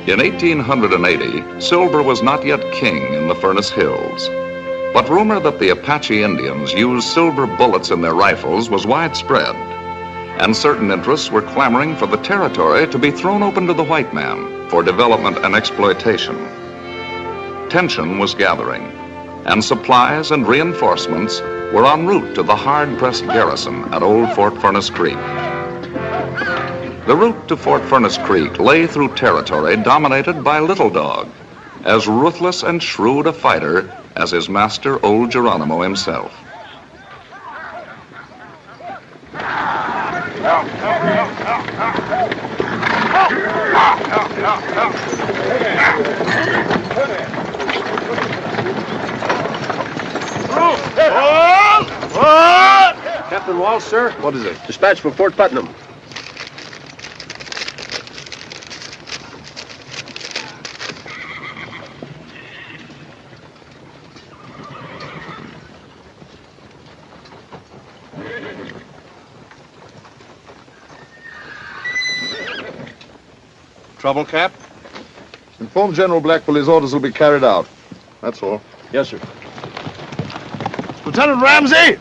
In 1880, silver was not yet king in the Furnace Hills. But rumor that the Apache Indians used silver bullets in their rifles was widespread, and certain interests were clamoring for the territory to be thrown open to the white man for development and exploitation. Tension was gathering, and supplies and reinforcements were en route to the hard-pressed garrison at Old Fort Furnace Creek. The route to Fort Furnace Creek lay through territory dominated by Little Dog, as ruthless and shrewd a fighter as his master, Old Geronimo himself. Captain Walsh, sir. What is it? Dispatch for Fort Putnam. Trouble, Cap? Inform General Blackwell his orders will be carried out. That's all. Yes, sir. Lieutenant Ramsey!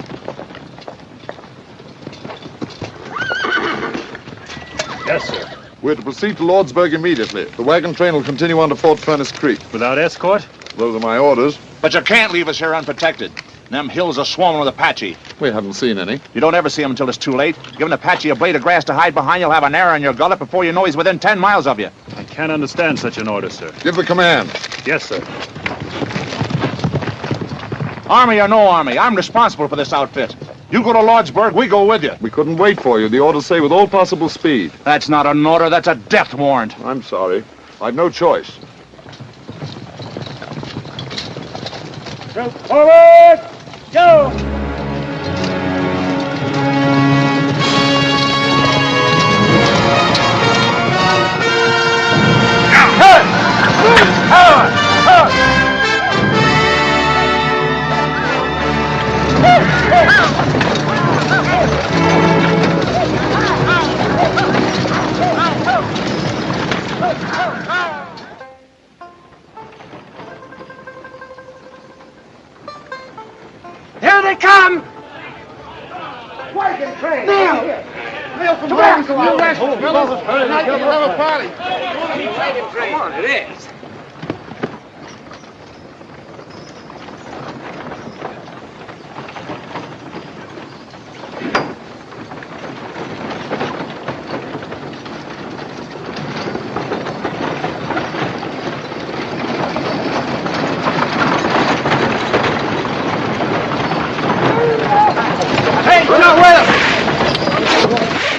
Yes, sir. We're to proceed to Lordsburg immediately. The wagon train will continue on to Fort Furnace Creek. Without escort? Those are my orders. But you can't leave us here unprotected. Them hills are swarming with Apache. We haven't seen any. You don't ever see them until it's too late. Give an Apache a blade of grass to hide behind, you'll have an arrow in your gullet before you know he's within 10 miles of you. I can't understand such an order, sir. Give the command. Yes, sir. Army or no army, I'm responsible for this outfit. You go to Lordsburg, we go with you. We couldn't wait for you. The orders say with all possible speed. That's not an order, that's a death warrant. I'm sorry. I've no choice. Forward! Go! Here they come! Wagon train! Now! Mail from home, so I'll rest. Tonight we'll have a party. Wagon train. Come on, it is.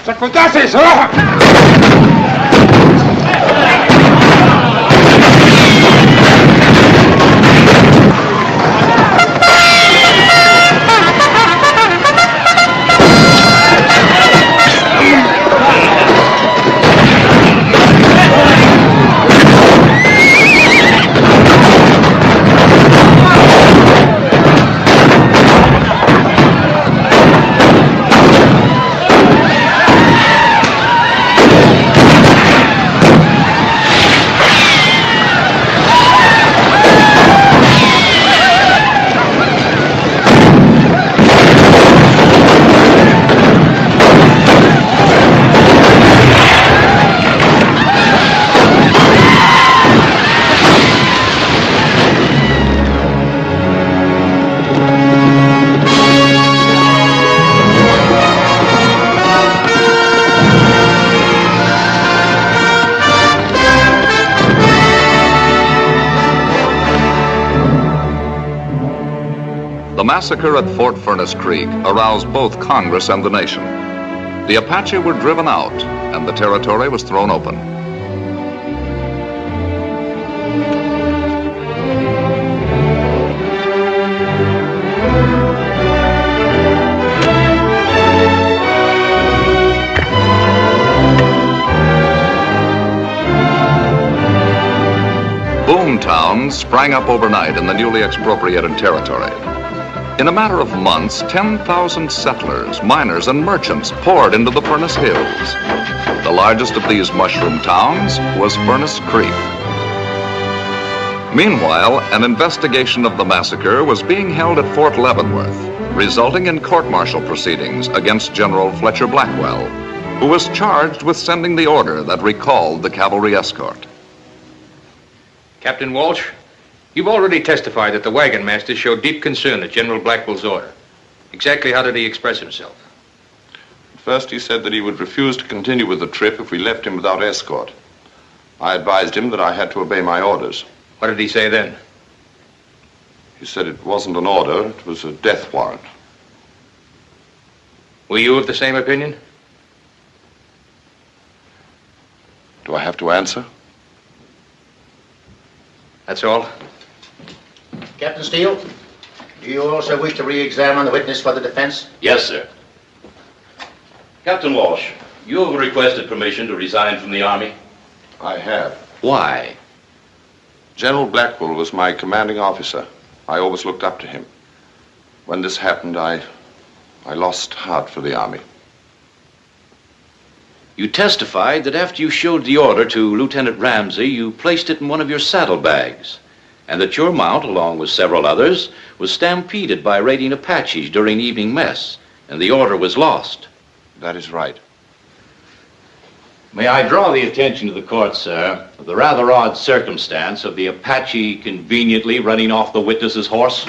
¡Sacotases! massacre at Fort Furnace Creek aroused both Congress and the nation. The Apache were driven out, and the territory was thrown open. Boom towns sprang up overnight in the newly expropriated territory. In a matter of months, 10,000 settlers, miners, and merchants poured into the Furnace Hills. The largest of these mushroom towns was Furnace Creek. Meanwhile, an investigation of the massacre was being held at Fort Leavenworth, resulting in court-martial proceedings against General Fletcher Blackwell, who was charged with sending the order that recalled the cavalry escort. Captain Walsh, you've already testified that the wagon master showed deep concern at General Blackwell's order. Exactly how did he express himself? First, he said that he would refuse to continue with the trip if we left him without escort. I advised him that I had to obey my orders. What did he say then? He said it wasn't an order, it was a death warrant. Were you of the same opinion? Do I have to answer? That's all? Captain Steele, do you also wish to re-examine the witness for the defense? Yes, sir. Captain Walsh, you have requested permission to resign from the Army? I have. Why? General Blackwell was my commanding officer. I always looked up to him. When this happened, I lost heart for the Army. You testified that after you showed the order to Lieutenant Ramsey, you placed it in one of your saddlebags, and that your mount, along with several others, was stampeded by raiding Apaches during evening mess, and the order was lost. That is right. May I draw the attention to the court, sir, of the rather odd circumstance of the Apache conveniently running off the witness's horse?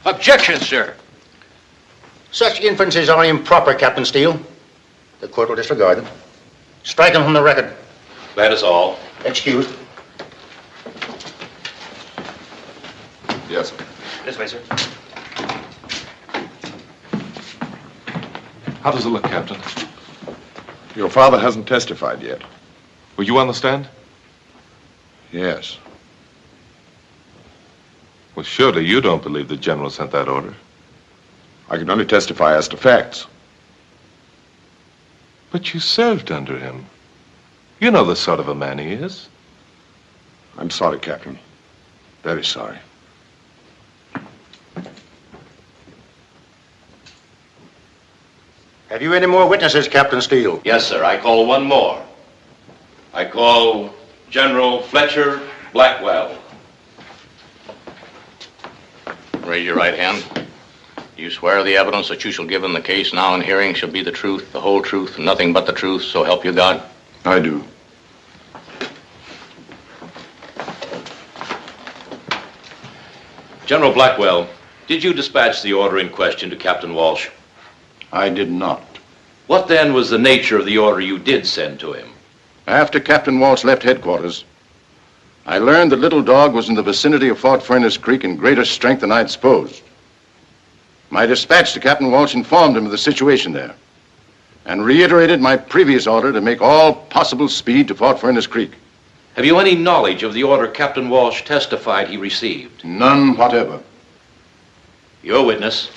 Objection, sir. Such inferences are improper, Captain Steele. The court will disregard them. Strike them from the record. That is all. Excused. Yes, sir. This way, sir. How does it look, Captain? Your father hasn't testified yet. Were you on the stand? Yes. Well, surely you don't believe the General sent that order. I can only testify as to facts. But you served under him. You know the sort of a man he is. I'm sorry, Captain. Very sorry. Have you any more witnesses, Captain Steele? Yes, sir. I call one more. I call General Fletcher Blackwell. Raise your right hand. You swear the evidence that you shall give in the case now in hearing shall be the truth, the whole truth, and nothing but the truth, so help you God? I do. General Blackwell, did you dispatch the order in question to Captain Walsh? I did not. What then was the nature of the order you did send to him? After Captain Walsh left headquarters, I learned that Little Dog was in the vicinity of Fort Furnace Creek in greater strength than I'd supposed. My dispatch to Captain Walsh informed him of the situation there and reiterated my previous order to make all possible speed to Fort Furnace Creek. Have you any knowledge of the order Captain Walsh testified he received? None whatever. Your witness.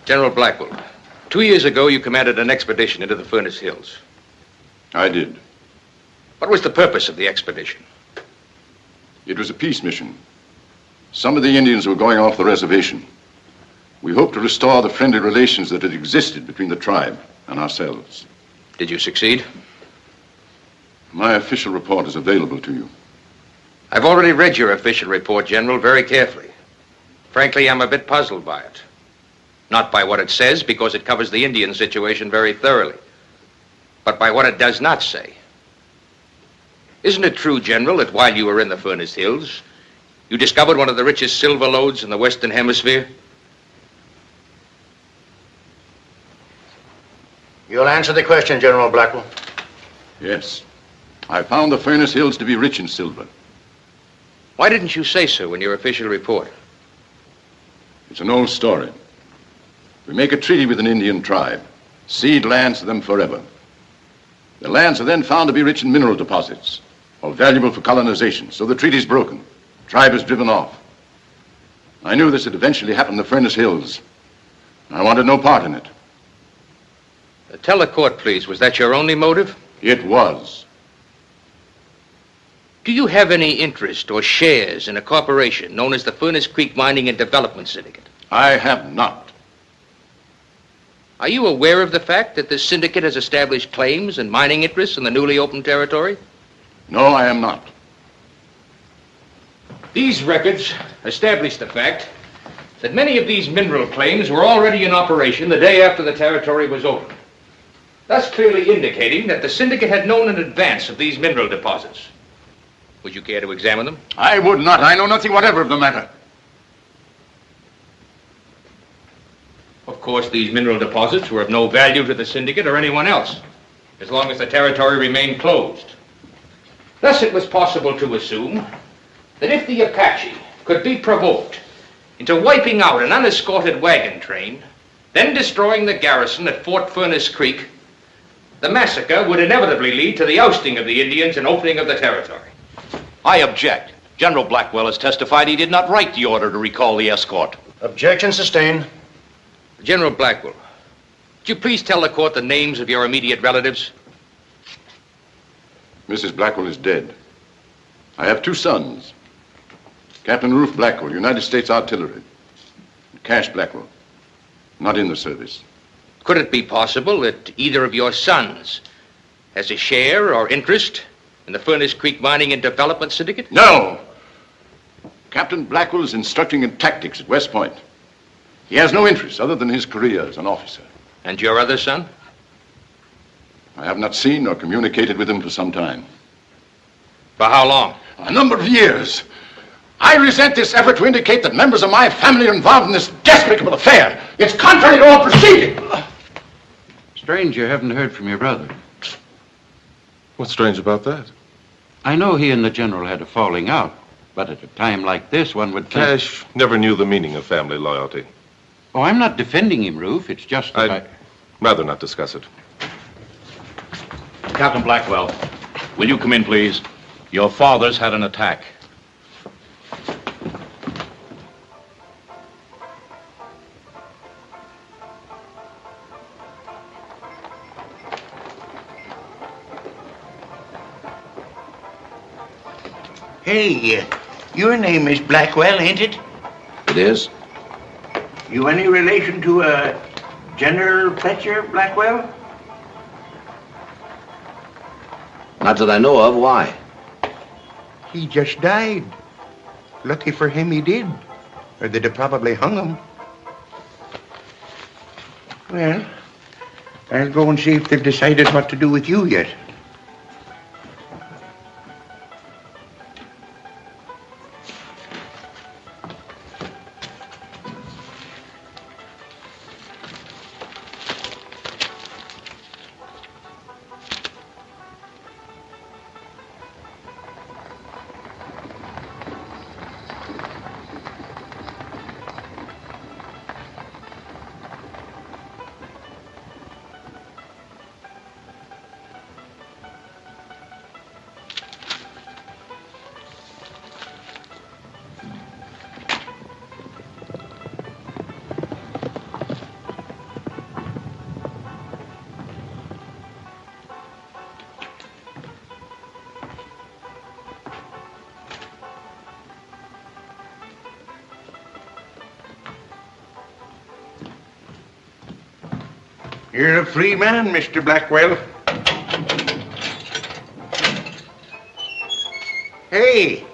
General Blackwell, 2 years ago you commanded an expedition into the Furnace Hills. I did. What was the purpose of the expedition? It was a peace mission. Some of the Indians were going off the reservation. We hoped to restore the friendly relations that had existed between the tribe and ourselves. Did you succeed? My official report is available to you. I've already read your official report, General, very carefully. Frankly, I'm a bit puzzled by it. Not by what it says, because it covers the Indian situation very thoroughly, but by what it does not say. Isn't it true, General, that while you were in the Furnace Hills, you discovered one of the richest silver lodes in the Western Hemisphere? You'll answer the question, General Blackwell. Yes. I found the Furnace Hills to be rich in silver. Why didn't you say so in your official report? It's an old story. We make a treaty with an Indian tribe, cede lands to them forever. The lands are then found to be rich in mineral deposits, or valuable for colonization, so the treaty's broken. The tribe is driven off. I knew this would eventually happen in the Furnace Hills. I wanted no part in it. Tell the court, please, was that your only motive? It was. Do you have any interest or shares in a corporation known as the Furnace Creek Mining and Development Syndicate? I have not. Are you aware of the fact that this syndicate has established claims and mining interests in the newly opened territory? No, I am not. These records establish the fact that many of these mineral claims were already in operation the day after the territory was opened, thus clearly indicating that the syndicate had known in advance of these mineral deposits. Would you care to examine them? I would not. I know nothing whatever of the matter. Of course, these mineral deposits were of no value to the syndicate or anyone else, as long as the territory remained closed. Thus, it was possible to assume that if the Apache could be provoked into wiping out an unescorted wagon train, then destroying the garrison at Fort Furnace Creek, the massacre would inevitably lead to the ousting of the Indians and opening of the territory. I object. General Blackwell has testified he did not write the order to recall the escort. Objection sustained. General Blackwell, would you please tell the court the names of your immediate relatives? Mrs. Blackwell is dead. I have two sons. Captain Rufe Blackwell, United States Artillery. And Cash Blackwell, not in the service. Could it be possible that either of your sons has a share or interest in the Furnace Creek Mining and Development Syndicate? No! Captain Blackwell is instructing in tactics at West Point. He has no interest other than his career as an officer. And your other son? I have not seen or communicated with him for some time. For how long? A number of years. I resent this effort to indicate that members of my family are involved in this despicable affair. It's contrary to all proceeding. Strange you haven't heard from your brother. What's strange about that? I know he and the general had a falling out, but at a time like this, one would think... Cash never knew the meaning of family loyalty. Oh, I'm not defending him, Rufe. It's just that I'd rather not discuss it. Captain Blackwell, will you come in, please? Your father's had an attack. Hey, your name is Blackwell, ain't it? It is? You any relation to, General Fletcher Blackwell? Not that I know of. Why? He just died. Lucky for him he did, or they'd have probably hung him. Well, I'll go and see if they've decided what to do with you yet. You're a free man, Mr. Blackwell. Hey,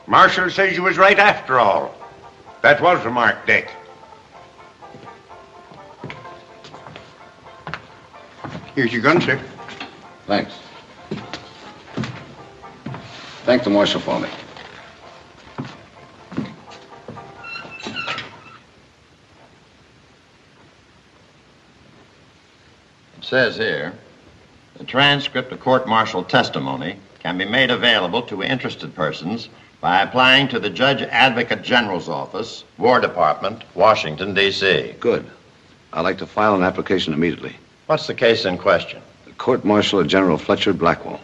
Marshal says you was right after all. That was a marked deck. Here's your gun, sir. Thanks. Thank the marshal for me. It says here, the transcript of court-martial testimony can be made available to interested persons By applying to the Judge Advocate General's Office, War Department, Washington, D.C. Good. I'd like to file an application immediately. What's the case in question? The court-martial of General Fletcher Blackwell.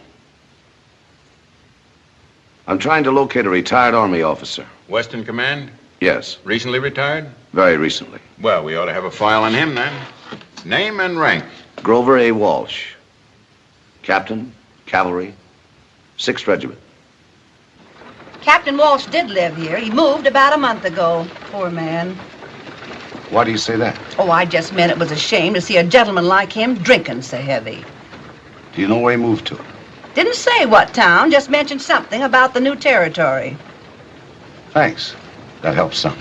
I'm trying to locate a retired Army officer. Western Command? Yes. Recently retired? Very recently. Well, we ought to have a file on him then. Name and rank? Grover A. Walsh. Captain, Cavalry, 6th Regiment. Captain Walsh did live here. He moved about a month ago. Poor man. Why do you say that? Oh, I just meant it was a shame to see a gentleman like him drinking so heavy. Do you know where he moved to? Didn't say what town, just mentioned something about the new territory. Thanks. That helps some.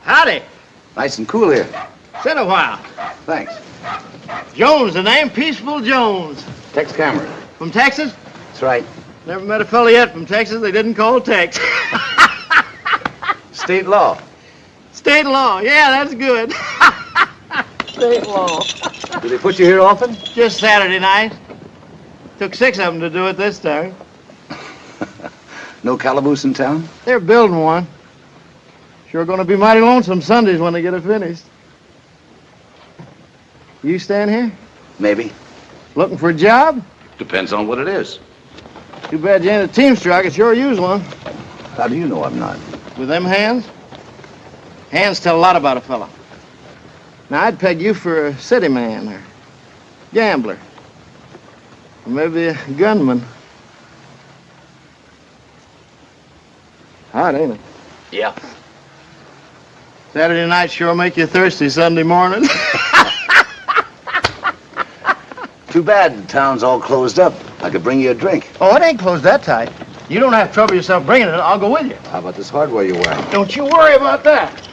Howdy. Nice and cool here. Been a while. Thanks. Jones, the name? Peaceful Jones. Tex Cameron. From Texas? That's right. Never met a fellow yet from Texas they didn't call Tex. State law. State law. Yeah, that's good. State law. Do they put you here often? Just Saturday night. Took 6 of them to do it this time. No calaboose in town? They're building one. Sure gonna be mighty lonesome Sundays when they get it finished. You stand here? Maybe. Looking for a job? Depends on what it is. Too bad you ain't a teamster. I could sure use one. How do you know I'm not? With them hands? Hands tell a lot about a fella. Now, I'd peg you for a city man or gambler. Or maybe a gunman. Hot, ain't it? Yeah. Saturday night sure make you thirsty Sunday morning. Too bad the town's all closed up. I could bring you a drink. Oh, it ain't closed that tight. You don't have to trouble yourself bringing it. I'll go with you. How about this hardware you're wearing? Don't you worry about that.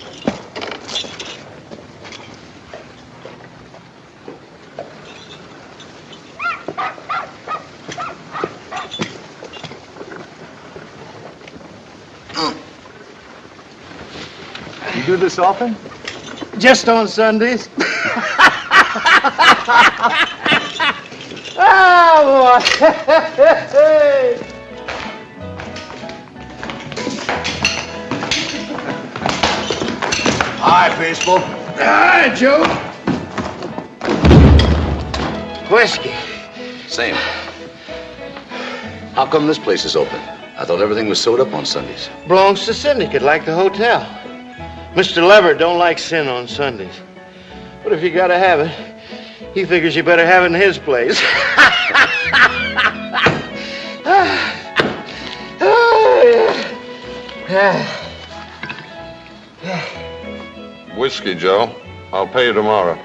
You do this often? Just on Sundays. Oh, boy. Hi, Peaceful. Hi, Joe. Whiskey. Same. How come this place is open? I thought everything was sewed up on Sundays. Belongs to syndicate, like the hotel. Mr. Leverett don't like sin on Sundays. But if you gotta have it, he figures you better have it in his place. Whiskey, Joe. I'll pay you tomorrow.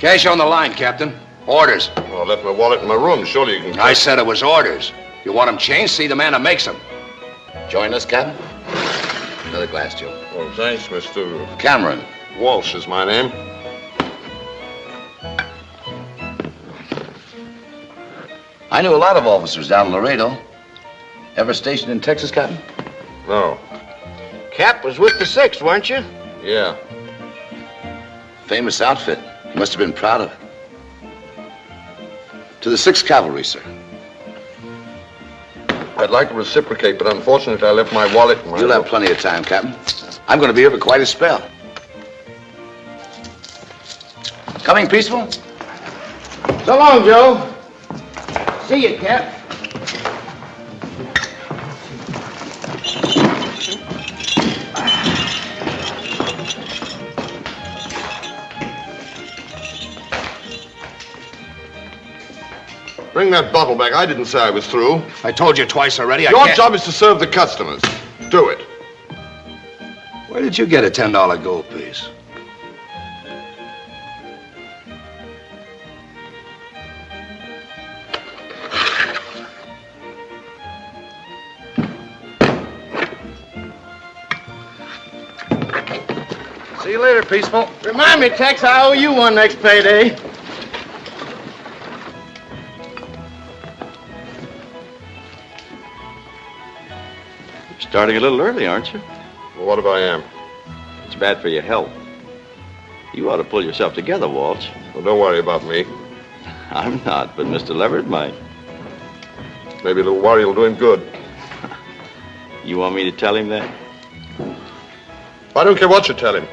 Cash on the line, Captain. Orders. Well, I left my wallet in my room. Surely you can... I said it was orders. You want them changed? See the man that makes them. Join us, Captain? Another glass, Joe. Well, thanks, Mr. Cameron. Walsh is my name. I knew a lot of officers down in Laredo. Ever stationed in Texas, Captain? No. Cap was with the 6th, weren't you? Yeah. Famous outfit. You must have been proud of it. To the 6th Cavalry, sir. I'd like to reciprocate, but unfortunately I left my wallet in my You'll have plenty of time, Captain. I'm going to be here for quite a spell. Coming, Peaceful? So long, Joe. See you, Cap. Bring that bottle back. I didn't say I was through. I told you twice already. Your job is to serve the customers. Do it. Where did you get a $10 gold piece? See you later, Peaceful. Remind me, Tex, I owe you one next payday. You're starting a little early, aren't you? Well, what if I am? It's bad for your health. You ought to pull yourself together, Walsh. Well, don't worry about me. I'm not, but Mr. Leverett might. Maybe a little worry will do him good. You want me to tell him that? I don't care what you tell him.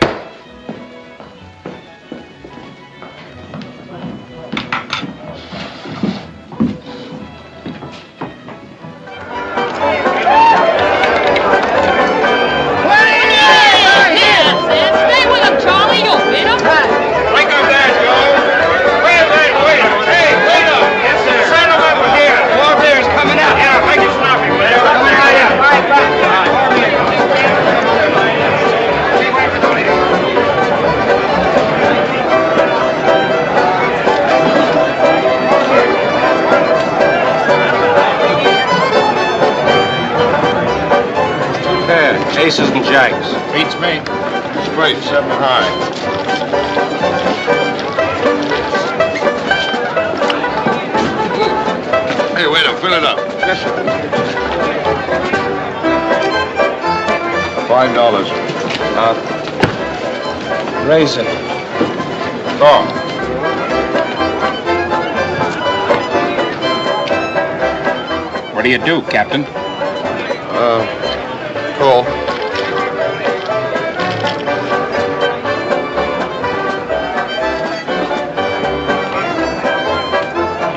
Aces and jacks. Beats me. Straight, 7 high. Hey, waiter, fill it up. Yes, sir. $5. Raise it. Go. What do you do, Captain? Call.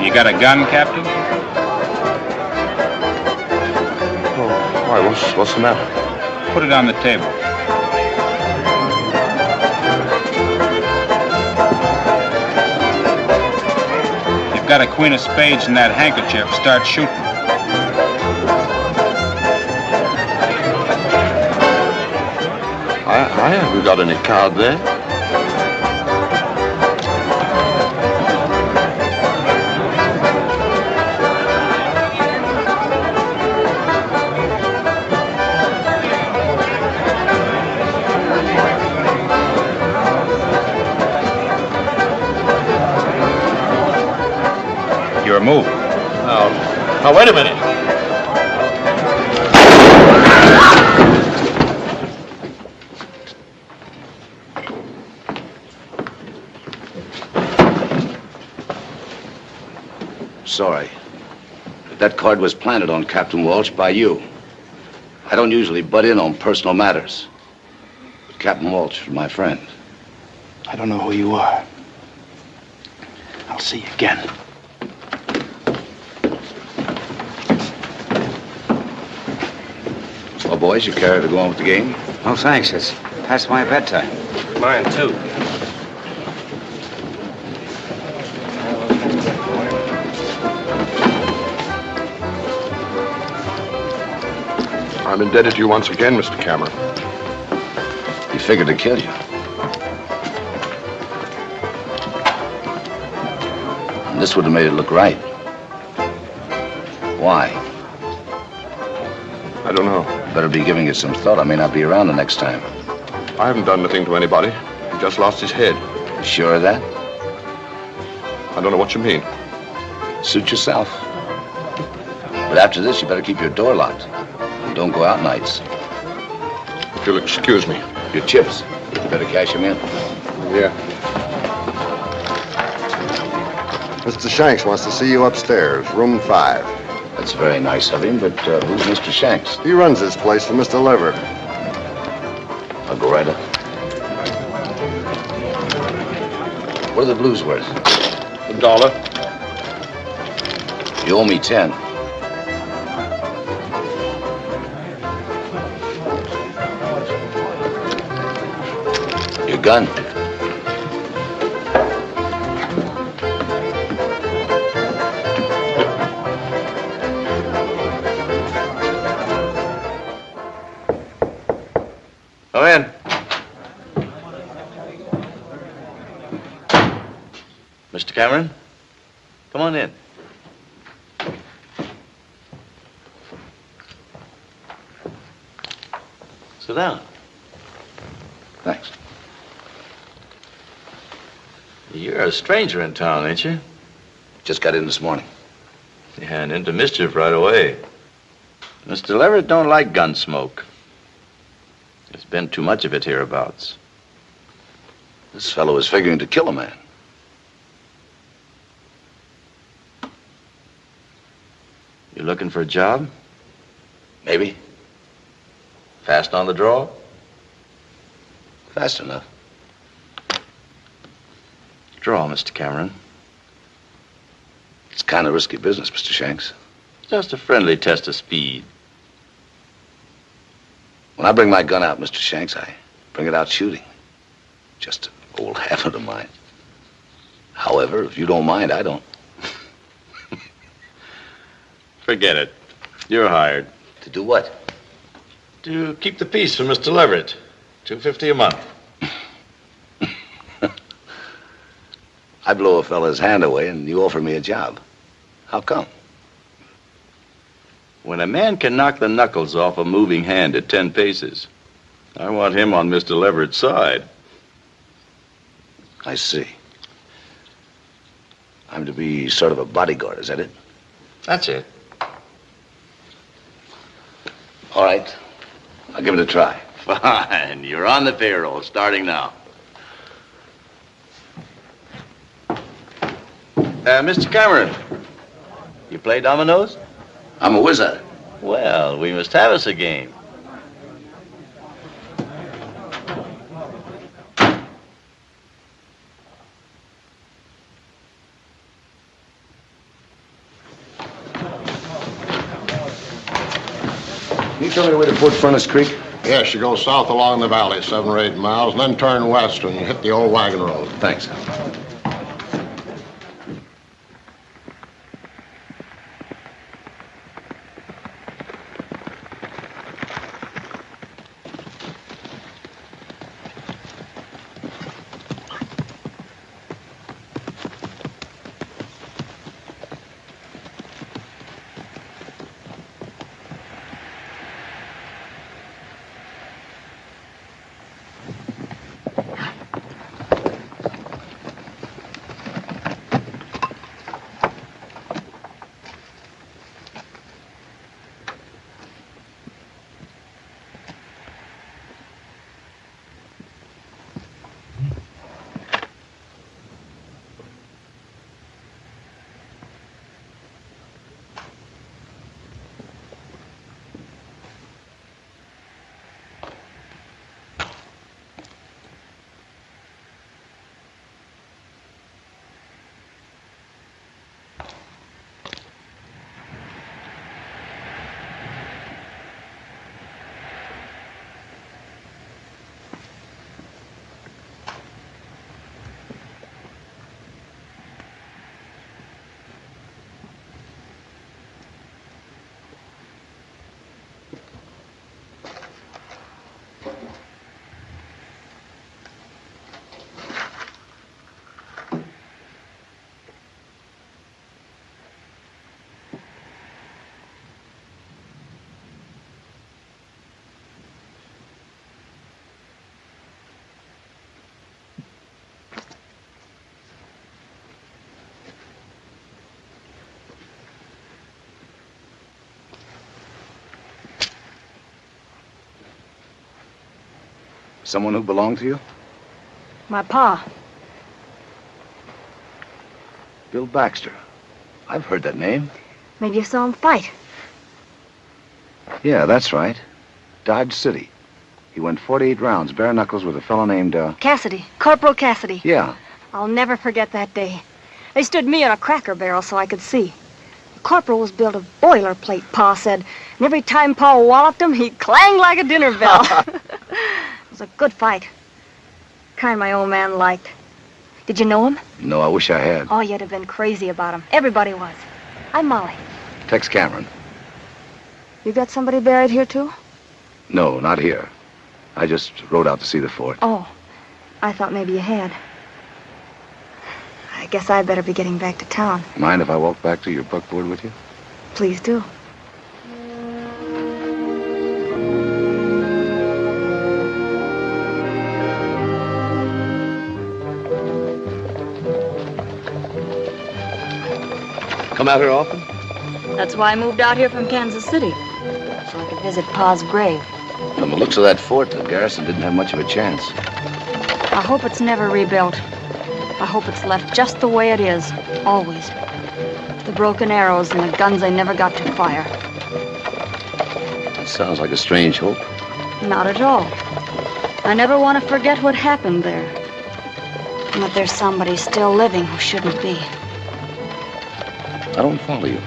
You got a gun, Captain? Oh, why, what's the matter? Put it on the table. You've got a queen of spades in that handkerchief. Start shooting. I haven't got any card there. Your move. Now, wait a minute. Sorry. But that card was planted on Captain Walsh by you. I don't usually butt in on personal matters. But Captain Walsh is my friend. I don't know who you are. I'll see you again. Well, boys, you care to go on with the game? No, thanks. It's past my bedtime. Mine, too. I'm indebted to you once again, Mr. Cameron. He figured to kill you. And this would have made it look right. Why? I don't know. Better be giving it some thought. I may not be around the next time. I haven't done anything to anybody. He just lost his head. You sure of that? I don't know what you mean. Suit yourself. But after this, you better keep your door locked. Don't go out nights. If you'll excuse me. Your chips. You better cash them in. Yeah. Mr. Shanks wants to see you upstairs, room 5. That's very nice of him, but who's Mr. Shanks? He runs this place for Mr. Leverett. I'll go right up. What are the blues worth? $1. You owe me 10. Your gun. Mr. Cameron, come on in. Sit down. Thanks. You're a stranger in town, ain't you? Just got in this morning. Yeah, and into mischief right away. Mr. Leverett don't like gun smoke. There's been too much of it hereabouts. This fellow is figuring to kill a man. You looking for a job? Maybe. Fast on the draw? Fast enough. Draw, Mr. Cameron. It's kind of risky business, Mr. Shanks. Just a friendly test of speed. When I bring my gun out, Mr. Shanks, I bring it out shooting. Just an old habit of mine. However, if you don't mind, I don't. Forget it. You're hired. To do what? To keep the peace for Mr. Leverett. $250 a month. I blow a fella's hand away and you offer me a job. How come? When a man can knock the knuckles off a moving hand at 10 paces, I want him on Mr. Leverett's side. I see. I'm to be sort of a bodyguard, is that it? That's it. All right. I'll give it a try. Fine. You're on the payroll, starting now. Mr. Cameron, you play dominoes? I'm a whiz at it. Well, we must have us a game. Can you tell me the way to Fort Furnace Creek? Yes, you go south along the valley, 7 or 8 miles, and then turn west when you hit the old wagon road. Thanks. Someone who belonged to you? My pa. Bill Baxter. I've heard that name. Maybe you saw him fight. Yeah, that's right. Dodge City. He went 48 rounds, bare knuckles, with a fellow named, Cassidy. Corporal Cassidy. Yeah. I'll never forget that day. They stood me on a cracker barrel so I could see. The corporal was built of boilerplate, Pa said. And every time Pa walloped him, he clanged like a dinner bell. It was a good fight. Kind my old man liked. Did you know him? No, I wish I had. Oh, you'd have been crazy about him. Everybody was. I'm Molly. Tex Cameron. You got somebody buried here, too? No, not here. I just rode out to see the fort. Oh, I thought maybe you had. I I guess I'd better be getting back to town. Mind if I walk back to your buckboard with you? Please do. Come out here often? That's why I moved out here from Kansas City, so I could visit Pa's grave. From the looks of that fort, the garrison didn't have much of a chance. I hope it's never rebuilt. I hope it's left just the way it is, always. The broken arrows and the guns they never got to fire. That sounds like a strange hope. Not at all. I never want to forget what happened there. And that there's somebody still living who shouldn't be. I don't follow you.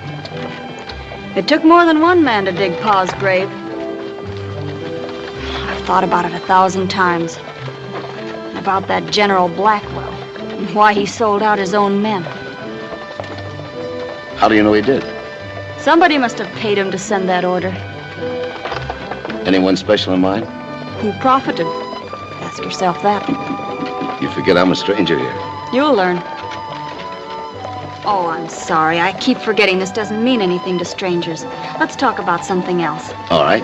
It took more than one man to dig Pa's grave. I've thought about it 1,000 times. About that General Blackwell and why he sold out his own men. How do you know he did? Somebody must have paid him to send that order. Anyone special in mind? Who profited? Ask yourself that. You forget I'm a stranger here. You'll learn. Oh, I'm sorry. I keep forgetting this doesn't mean anything to strangers. Let's talk about something else. All right.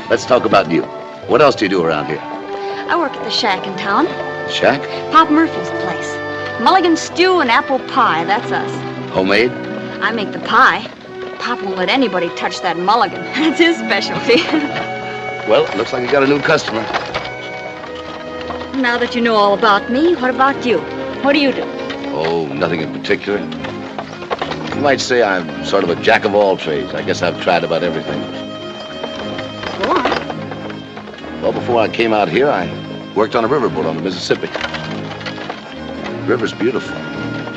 Let's talk about you. What else do you do around here? I work at the shack in town. Shack? Pop Murphy's place. Mulligan stew and apple pie, that's us. Homemade? I make the pie. Pop won't let anybody touch that mulligan. That's his specialty. Well, looks like you got a new customer. Now that you know all about me, what about you? What do you do? Oh, nothing in particular. You might say I'm sort of a jack of all trades. I guess I've tried about everything. Go on. Well, before I came out here, I worked on a riverboat on the Mississippi. The river's beautiful,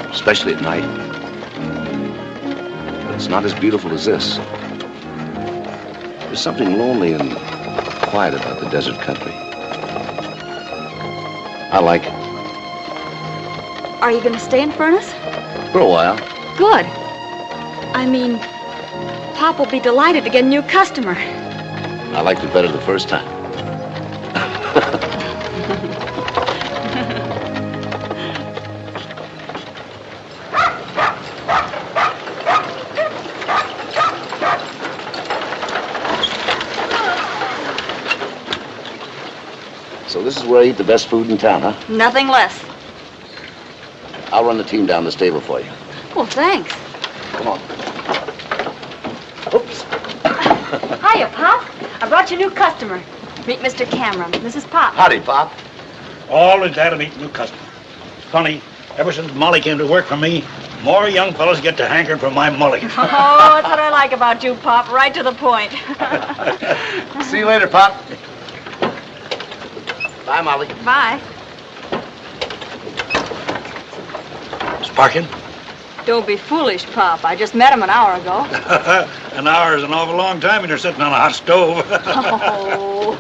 especially at night. But it's not as beautiful as this. There's something lonely and quiet about the desert country. I like it. Are you going to stay in Furnace? For a while. Good. I mean, Pop will be delighted to get a new customer. I liked it better the first time. So this is where I eat the best food in town, huh? Nothing less. I'll run the team down the stable for you. Well, thanks. Come on. Hiya, Pop. I brought you a new customer. Meet Mr. Cameron. This is Pop. Howdy, Pop. Always glad to meet a new customer. It's funny, ever since Molly came to work for me, more young fellas get to hankering for my mulligan. Oh, that's what I like about you, Pop. Right to the point. See you later, Pop. Bye, Molly. Bye. Sparkin? Don't be foolish, Pop. I just met him an hour ago. An hour is an awful long time when you're sitting on a hot stove. Oh.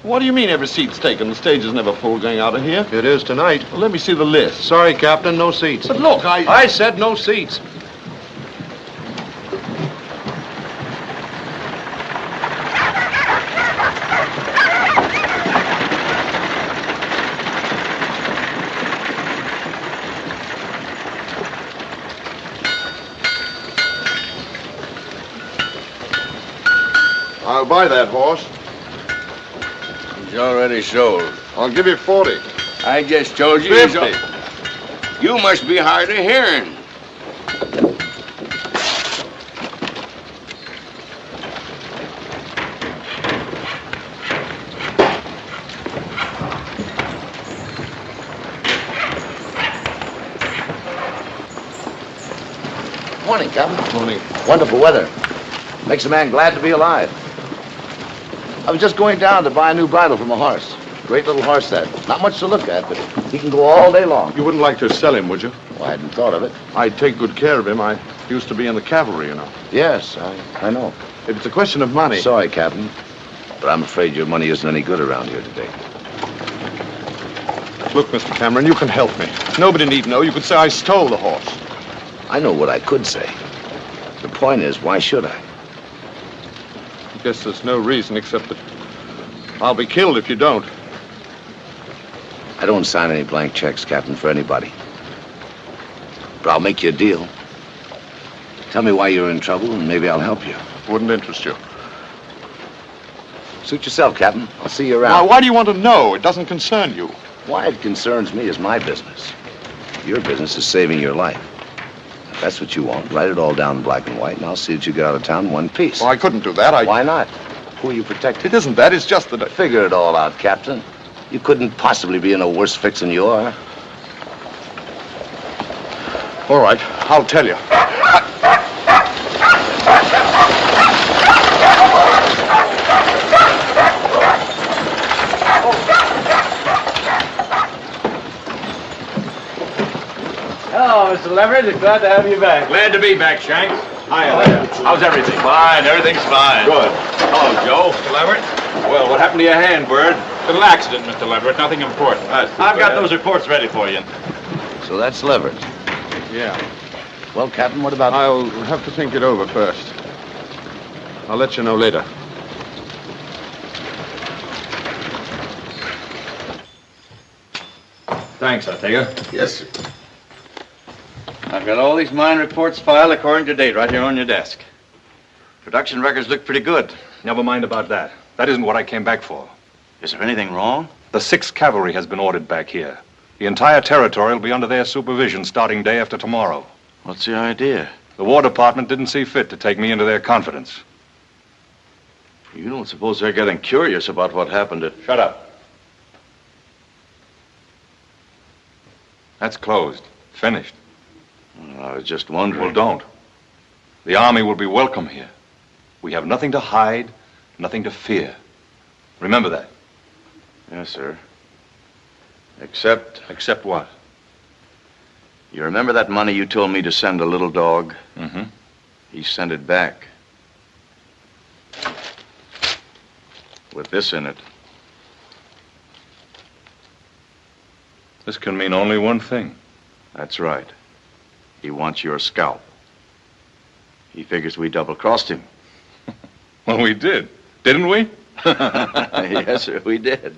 What do you mean every seat's taken? The stage is never full going out of here. It is tonight. Well, let me see the list. Sorry, Captain, no seats. But look, I said no seats. I'll buy that horse. He's already sold. I'll give you 40. I just told you. 50. You must be hard of hearing. Morning, Captain. Morning. Wonderful weather. Makes a man glad to be alive. I was just going down to buy a new bridle from a horse. Great little horse, that. Not much to look at, but he can go all day long. You wouldn't like to sell him, would you? Well, I hadn't thought of it. I'd take good care of him. I used to be in the cavalry, you know. Yes, I know. If it's a question of money... Sorry, Captain, but I'm afraid your money isn't any good around here today. Look, Mr. Cameron, you can help me. Nobody need know. You could say I stole the horse. I know what I could say. The point is, why should I? I guess there's no reason except that I'll be killed if you don't. I don't sign any blank checks, Captain, for anybody. But I'll make you a deal. Tell me why you're in trouble, and maybe I'll help you. Wouldn't interest you. Suit yourself, Captain. I'll see you around. Now, why do you want to know? It doesn't concern you. Why it concerns me is my business. Your business is saving your life. If that's what you want, write it all down in black and white, and I'll see that you get out of town in one piece. Well, I couldn't do that. Why not? Who are you protecting? It isn't that. It's just that Figure it all out, Captain. You couldn't possibly be in a worse fix than you are. All right, I'll tell you. Hello, Mr. Leverett. Glad to have you back. Glad to be back, Shanks. Hiya. How's everything? Fine. Everything's fine. Good. Hello, Joe. Mr. Leverett. Well, what happened to your hand, Bird? Little accident, Mr. Leverett. Nothing important. I've got those reports ready for you. So that's Leverett. Yeah. Well, Captain, what about... I'll have to think it over first. I'll let you know later. Thanks, I take her. Yes, sir. I've got all these mine reports filed according to date right here on your desk. Production records look pretty good. Never mind about that. That isn't what I came back for. Is there anything wrong? The 6th Cavalry has been ordered back here. The entire territory will be under their supervision starting day after tomorrow. What's the idea? The War Department didn't see fit to take me into their confidence. You don't suppose they're getting curious about what happened at... Shut up. That's closed. Finished. Well, I was just wondering. Well, don't. The Army will be welcome here. We have nothing to hide, nothing to fear. Remember that. Yes, sir. Except... Except what? You remember that money you told me to send a little dog? Mm-hmm. He sent it back. With this in it. This can mean only one thing. That's right. He wants your scalp. He figures we double-crossed him. Well, we did. Didn't we? Yes, sir, we did.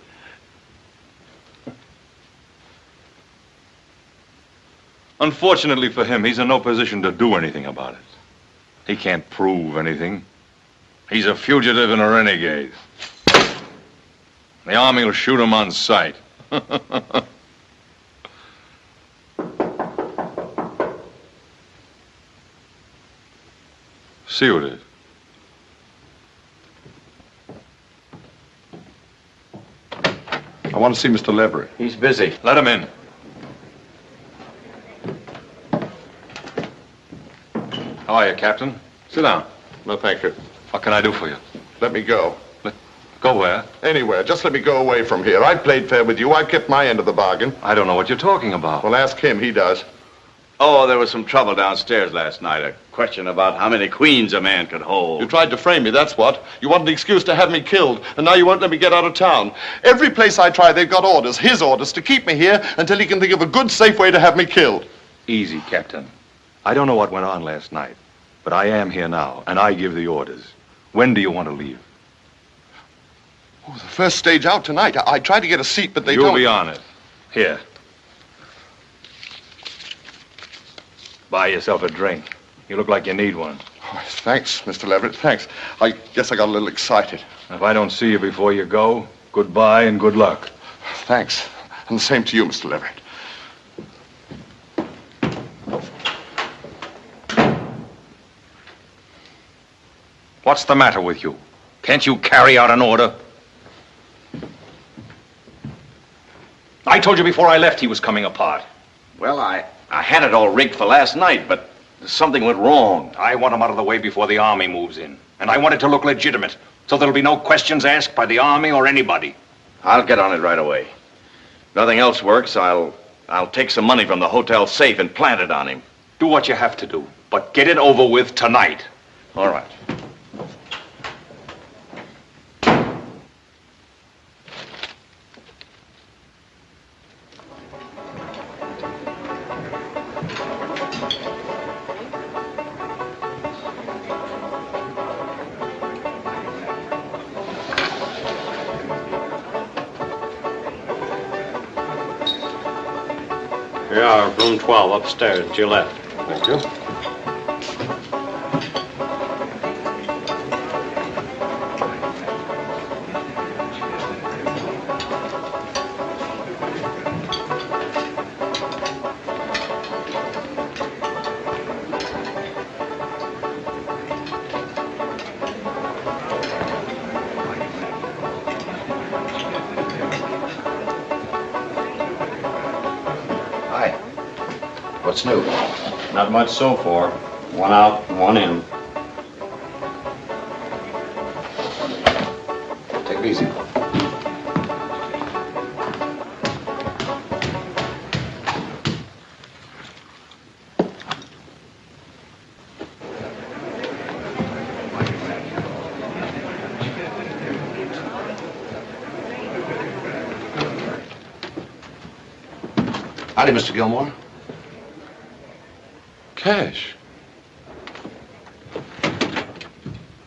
Unfortunately for him, he's in no position to do anything about it. He can't prove anything. He's a fugitive and a renegade. The Army will shoot him on sight. See who it is. I want to see Mr. Leverett. He's busy. Let him in. How are you, Captain? Sit down. No, thank you. What can I do for you? Let me go. Go where? Anywhere. Just let me go away from here. I've played fair with you. I've kept my end of the bargain. I don't know what you're talking about. Well, ask him. He does. Oh, there was some trouble downstairs last night. A question about how many queens a man could hold. You tried to frame me, that's what. You wanted an excuse to have me killed, and now you won't let me get out of town. Every place I try, they've got orders, his orders, to keep me here until he can think of a good, safe way to have me killed. Easy, Captain. I don't know what went on last night, but I am here now, and I give the orders. When do you want to leave? Oh, the first stage out tonight. I tried to get a seat, but they don't... You'll be on it. Here. Buy yourself a drink. You look like you need one. Oh, thanks, Mr. Leverett, thanks. I guess I got a little excited. If I don't see you before you go, goodbye and good luck. Thanks. And the same to you, Mr. Leverett. What's the matter with you? Can't you carry out an order? I told you before I left he was coming apart. Well, I had it all rigged for last night, but something went wrong. I want him out of the way before the Army moves in. And I want it to look legitimate, so there'll be no questions asked by the Army or anybody. I'll get on it right away. If nothing else works, I'll take some money from the hotel safe and plant it on him. Do what you have to do, but get it over with tonight. All right. Here you are, room 12, upstairs, to your left. Thank you. What's new? Not much so far. One out, one in. Take it easy. Howdy, Mr. Gilmore. Cash.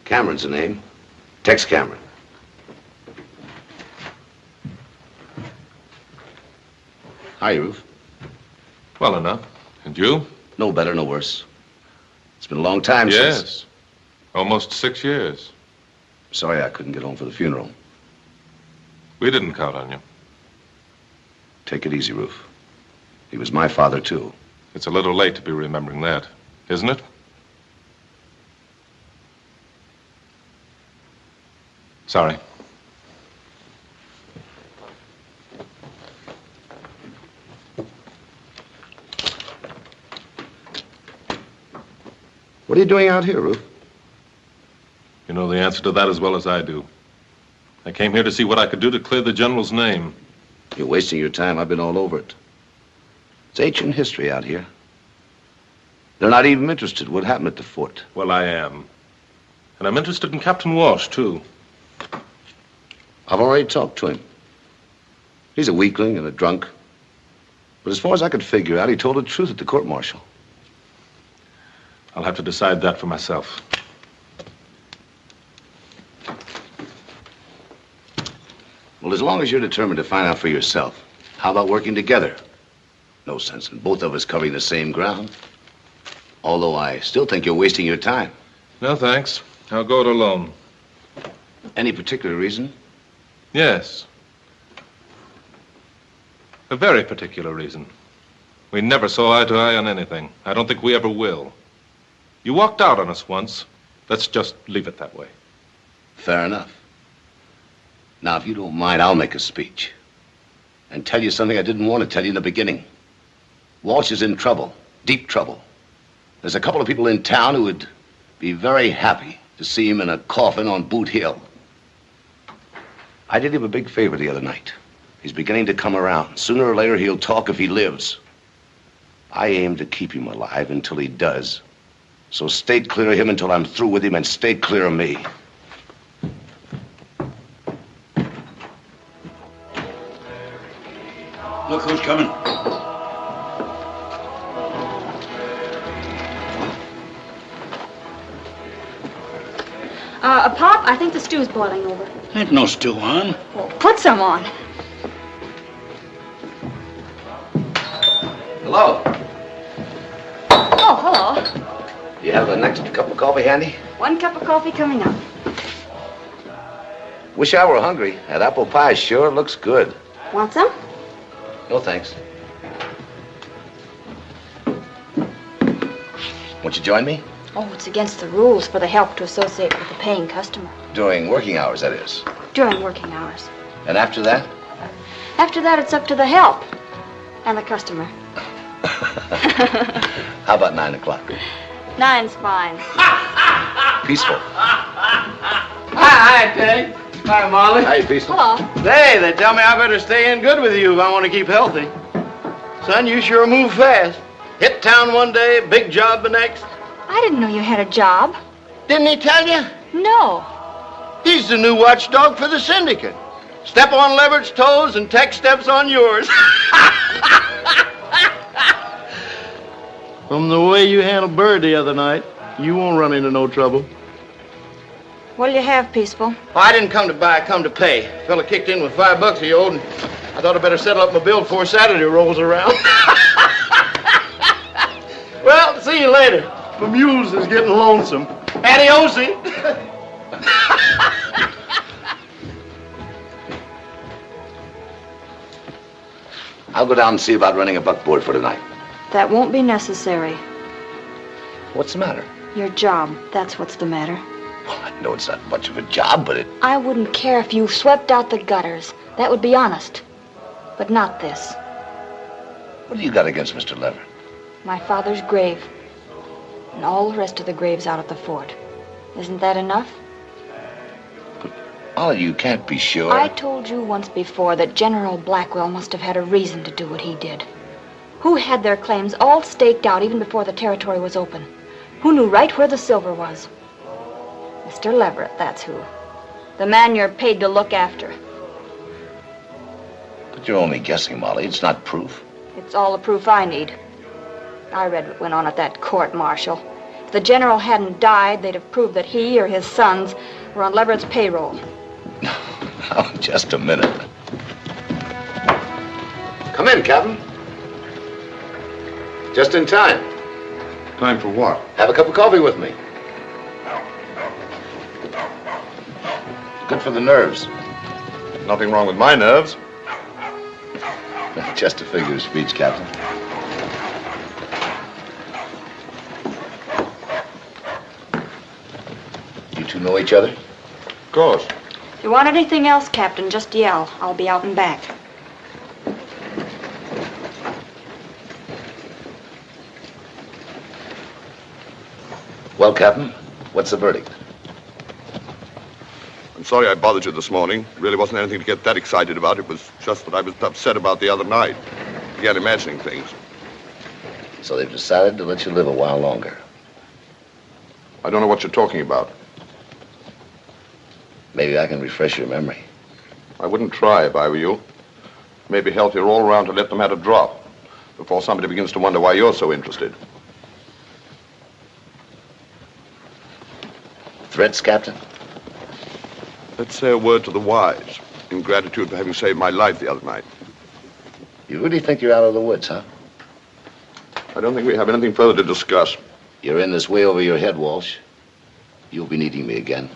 Cameron's the name. Tex Cameron. Hi, Rufe. Well enough. And you? No better, no worse. It's been a long time yes. since... Yes. Almost 6 years. Sorry I couldn't get home for the funeral. We didn't count on you. Take it easy, Rufe. He was my father, too. It's a little late to be remembering that, isn't it? Sorry. What are you doing out here, Rufe? You know the answer to that as well as I do. I came here to see what I could do to clear the General's name. You're wasting your time. I've been all over it. It's ancient history out here. They're not even interested what happened at the fort. Well, I am. And I'm interested in Captain Walsh, too. I've already talked to him. He's a weakling and a drunk. But as far as I could figure out, he told the truth at the court-martial. I'll have to decide that for myself. Well, as long as you're determined to find out for yourself, how about working together? No sense in both of us covering the same ground. Although I still think you're wasting your time. No, thanks. I'll go it alone. Any particular reason? Yes. A very particular reason. We never saw eye to eye on anything. I don't think we ever will. You walked out on us once. Let's just leave it that way. Fair enough. Now, if you don't mind, I'll make a speech. And tell you something I didn't want to tell you in the beginning. Walsh is in trouble. Deep trouble. There's a couple of people in town who would be very happy to see him in a coffin on Boot Hill. I did him a big favor the other night. He's beginning to come around. Sooner or later, he'll talk if he lives. I aim to keep him alive until he does. So stay clear of him until I'm through with him, and stay clear of me. Look who's coming. Pop, I think the stew's boiling over. Ain't no stew on. Well, put some on. Hello. Oh, hello. Do you have the next cup of coffee handy? 1 cup of coffee coming up. Wish I were hungry. That apple pie sure looks good. Want some? No, thanks. Won't you join me? Oh, it's against the rules for the help to associate with a paying customer. During working hours, that is. During working hours. And after that? After that, it's up to the help and the customer. How about 9 o'clock? 9's fine. Peaceful. Hi, Teddy. Hi, Molly. Hi, Peaceful. Hello. Hey, they tell me I better stay in good with you if I want to keep healthy. Son, you sure move fast. Hit town one day, big job the next. I didn't know you had a job. Didn't he tell you? No. He's the new watchdog for the syndicate. Step on Levert's toes and Tex steps on yours. From the way you handled Bird the other night, you won't run into no trouble. What'll you have, Peaceful? Oh, I didn't come to buy, I come to pay. Fella kicked in with $5 he owed, and I thought I'd better settle up my bill before Saturday rolls around. Well, see you later. The muse is getting lonesome. Adiosi. I'll go down and see about running a buckboard for tonight. That won't be necessary. What's the matter? Your job, that's what's the matter. Well, I know it's not much of a job, but it... I wouldn't care if you swept out the gutters. That would be honest. But not this. What do you got against Mr. Leverett? My father's grave. And all the rest of the graves out at the fort. Isn't that enough? Ollie, you can't be sure. I told you once before that General Blackwell must have had a reason to do what he did. Who had their claims all staked out even before the territory was open? Who knew right where the silver was? Mr. Leverett, that's who. The man you're paid to look after. But you're only guessing, Molly. It's not proof. It's all the proof I need. I read what went on at that court-martial. If the general hadn't died, they'd have proved that he or his sons were on Leverett's payroll. Oh, just a minute. Come in, Captain. Just in time. Time for what? Have a cup of coffee with me. Good for the nerves. Nothing wrong with my nerves. Just a figure of speech, Captain. You two know each other? Of course. If you want anything else, Captain, just yell. I'll be out and back. Well, Captain, what's the verdict? I'm sorry I bothered you this morning. It really wasn't anything to get that excited about. It was just that I was upset about the other night. Began imagining things. So they've decided to let you live a while longer. I don't know what you're talking about. Maybe I can refresh your memory. I wouldn't try if I were you. Maybe healthier all around to let the matter drop before somebody begins to wonder why you're so interested. Threats, Captain? Let's say a word to the wise in gratitude for having saved my life the other night. You really think you're out of the woods, huh? I don't think we have anything further to discuss. You're in this way over your head, Walsh. You'll be needing me again.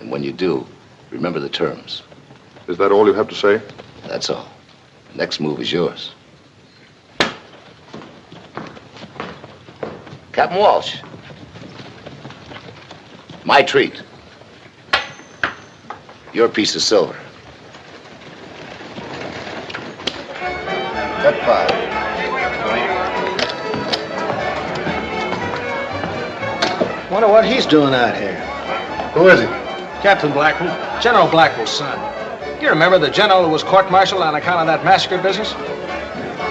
And when you do, remember the terms. Is that all you have to say? That's all. Next move is yours. Captain Walsh. My treat. Your piece of silver. Cut 5. Wonder what he's doing out here. Who is he? Captain Blackwell. General Blackwell's son. Do you remember the general who was court-martialed on account of that massacre business?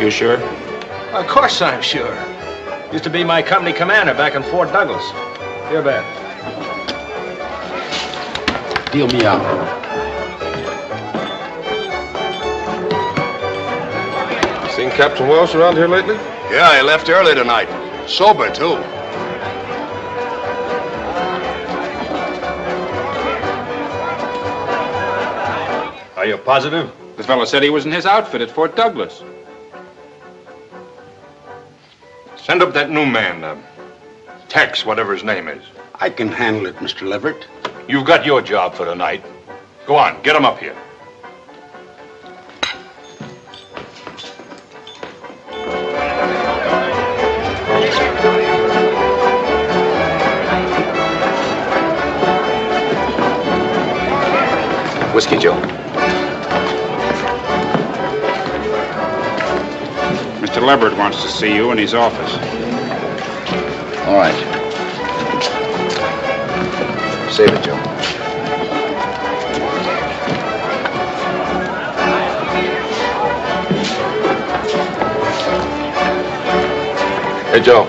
You sure? Of course I'm sure. Used to be my company commander back in Fort Douglas. Your bet. Deal me out. Seen Captain Welsh around here lately? Yeah, he left early tonight. Sober, too. Are you positive? The fellow said he was in his outfit at Fort Douglas. Send up that new man, Tex, whatever his name is. I can handle it, Mr. Leverett. You've got your job for tonight. Go on, get him up here. Whiskey, Joe. Mr. Leverett wants to see you in his office. All right. Save it, Joe. Hey, Joe.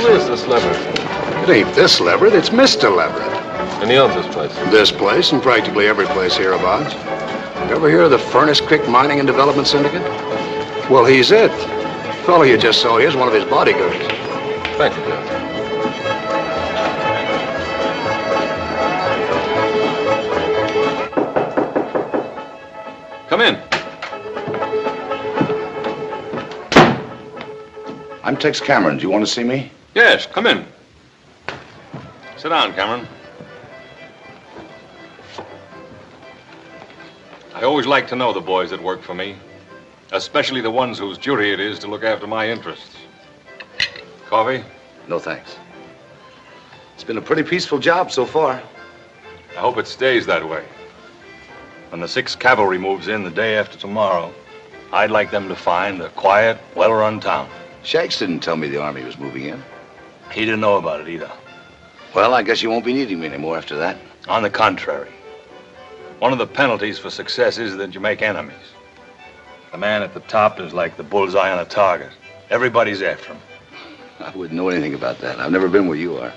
Who is this Leverett? It ain't this Leverett, it's Mr. Leverett. And he owns this place? This place and practically every place hereabouts. You ever hear of the Furnace Creek Mining and Development Syndicate? Well, he's it. The fellow you just saw here is one of his bodyguards. Thank you, Joe. Come in. I'm Tex Cameron. Do you want to see me? Yes, come in. Sit down, Cameron. I always like to know the boys that work for me, especially the ones whose duty it is to look after my interests. Coffee? No, thanks. It's been a pretty peaceful job so far. I hope it stays that way. When the 6th Cavalry moves in the day after tomorrow, I'd like them to find a quiet, well-run town. Shanks didn't tell me the Army was moving in. He didn't know about it either. Well, I guess you won't be needing me anymore after that. On the contrary. One of the penalties for success is that you make enemies. The man at the top is like the bullseye on a target. Everybody's after him. I wouldn't know anything about that. I've never been where you are.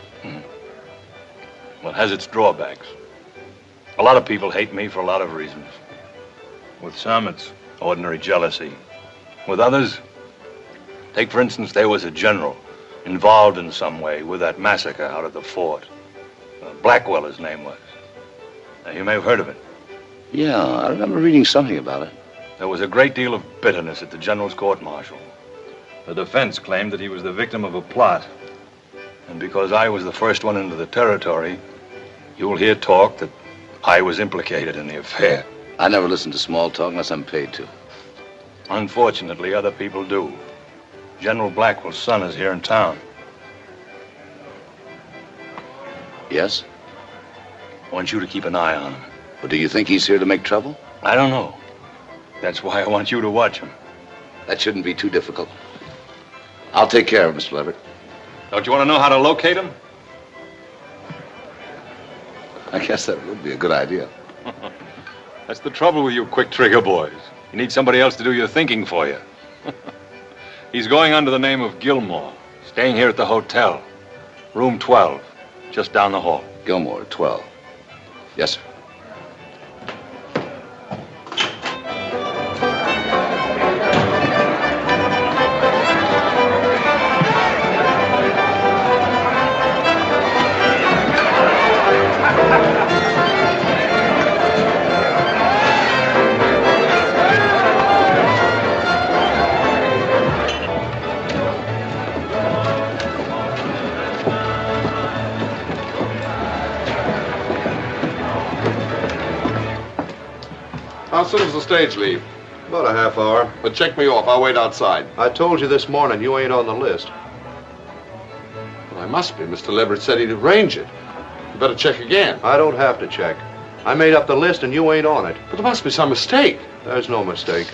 Well, it has its drawbacks. A lot of people hate me for a lot of reasons. With some, it's ordinary jealousy. With others, take for instance, there was a general involved in some way with that massacre out at the fort. Blackwell, his name was. Now, you may have heard of it. Yeah, I remember reading something about it. There was a great deal of bitterness at the general's court-martial. The defense claimed that he was the victim of a plot. And because I was the first one into the territory, you'll hear talk that I was implicated in the affair. I never listen to small talk unless I'm paid to. Unfortunately, other people do. General Blackwell's son is here in town. Yes? I want you to keep an eye on him. But do you think he's here to make trouble? I don't know. That's why I want you to watch him. That shouldn't be too difficult. I'll take care of him, Mr. Leverett. Don't you want to know how to locate him? I guess that would be a good idea. That's the trouble with you quick trigger boys. You need somebody else to do your thinking for you. He's going under the name of Gilmore, staying here at the hotel. Room 12, just down the hall. Gilmore, 12. Yes, sir. How soon does the stage leave? About a half hour. But check me off. I'll wait outside. I told you this morning you ain't on the list. Well, I must be. Mr. Leverett said he'd arrange it. You better check again. I don't have to check. I made up the list and you ain't on it. But there must be some mistake. There's no mistake.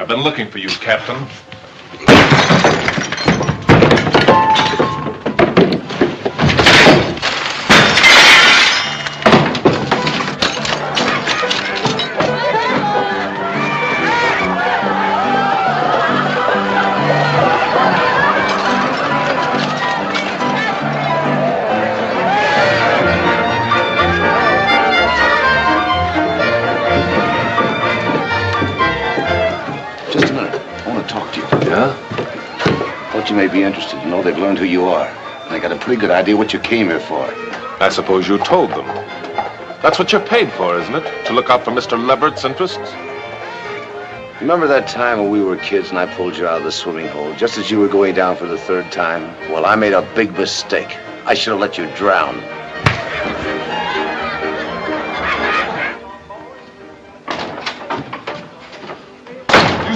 I've been looking for you, Captain. You may be interested to know they've learned who you are. And they got a pretty good idea what you came here for. I suppose you told them. That's what you're paid for, isn't it? To look out for Mr. Leverett's interests? Remember that time when we were kids and I pulled you out of the swimming hole just as you were going down for the third time? Well, I made a big mistake. I should have let you drown.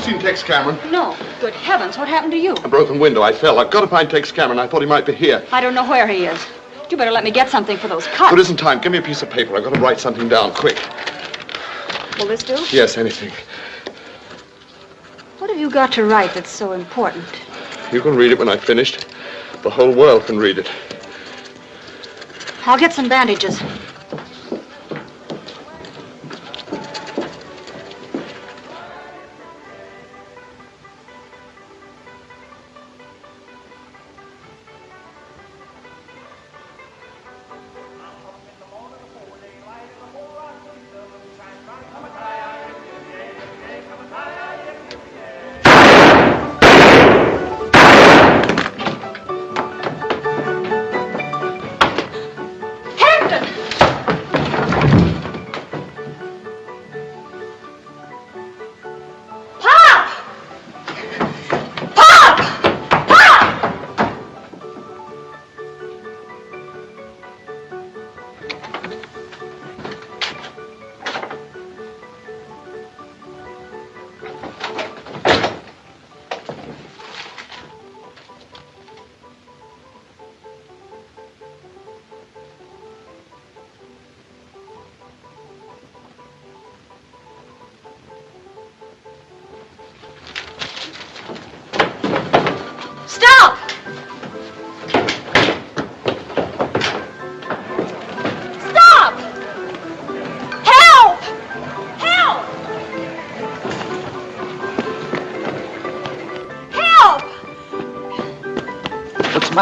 Seen Tex Cameron? No. Good heavens, what happened to you? A broken window. I fell. I've got to find Tex Cameron. I thought he might be here. I don't know where he is. You better let me get something for those cuts. There isn't time. Give me a piece of paper. I've got to write something down, quick. Will this do? Yes, anything. What have you got to write that's so important? You can read it when I've finished. The whole world can read it. I'll get some bandages.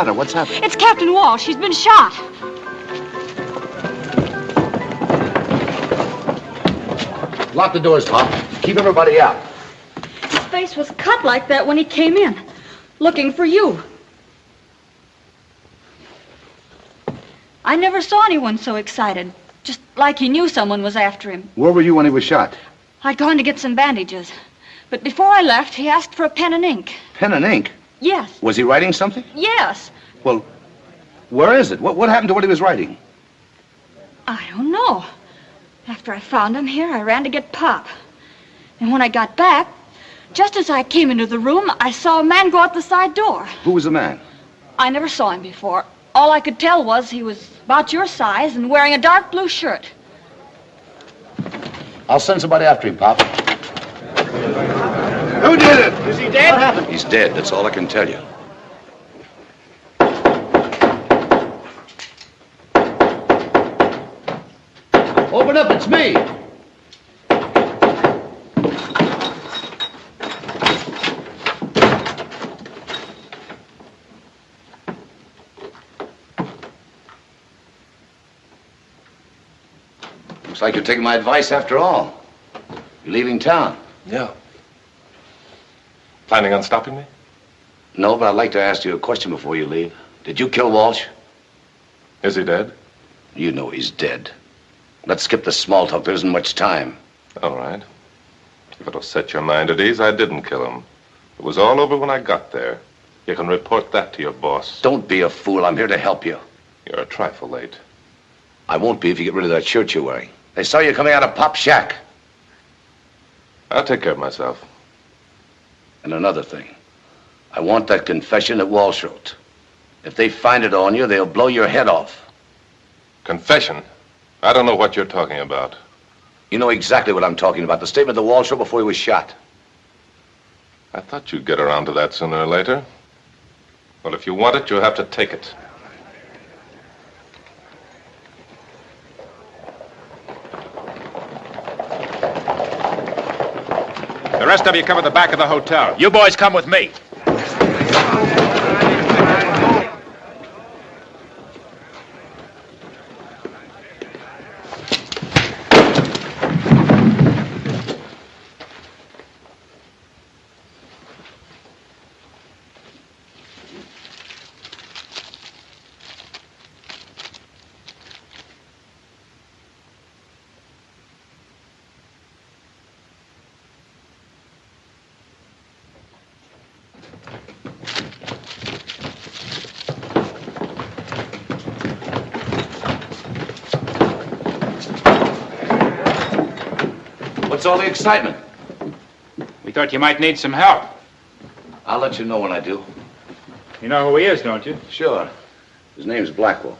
What's happened? It's Captain Walsh. He's been shot. Lock the doors, Pop. Keep everybody out. His face was cut like that when he came in, looking for you. I never saw anyone so excited, just like he knew someone was after him. Where were you when he was shot? I'd gone to get some bandages, but before I left, he asked for a pen and ink. Pen and ink? Yes. Was he writing something? Yes. Well, where is it? What happened to what he was writing? I don't know. After I found him here, I ran to get Pop. And when I got back, just as I came into the room, I saw a man go out the side door. Who was the man? I never saw him before. All I could tell was he was about your size and wearing a dark blue shirt. I'll send somebody after him, Pop. Who did it? Is he dead? What happened? He's dead. That's all I can tell you. Open up, it's me. Looks like you're taking my advice after all. You're leaving town. Yeah. Planning on stopping me? No, but I'd like to ask you a question before you leave. Did you kill Walsh? Is he dead? You know he's dead. Let's skip the small talk. There isn't much time. All right. If it'll set your mind at ease, I didn't kill him. It was all over when I got there. You can report that to your boss. Don't be a fool. I'm here to help you. You're a trifle late. I won't be if you get rid of that shirt you're wearing. They saw you coming out of Pop's shack. I'll take care of myself. And another thing. I want that confession that Walsh wrote. If they find it on you, they'll blow your head off. Confession? I don't know what you're talking about. You know exactly what I'm talking about. The statement that Walsh wrote before he was shot. I thought you'd get around to that sooner or later. Well, if you want it, you'll have to take it. The rest of you cover the back of the hotel. You boys come with me. What's all the excitement? We thought you might need some help. I'll let you know when I do. You know who he is, don't you? Sure. His name's Blackwell.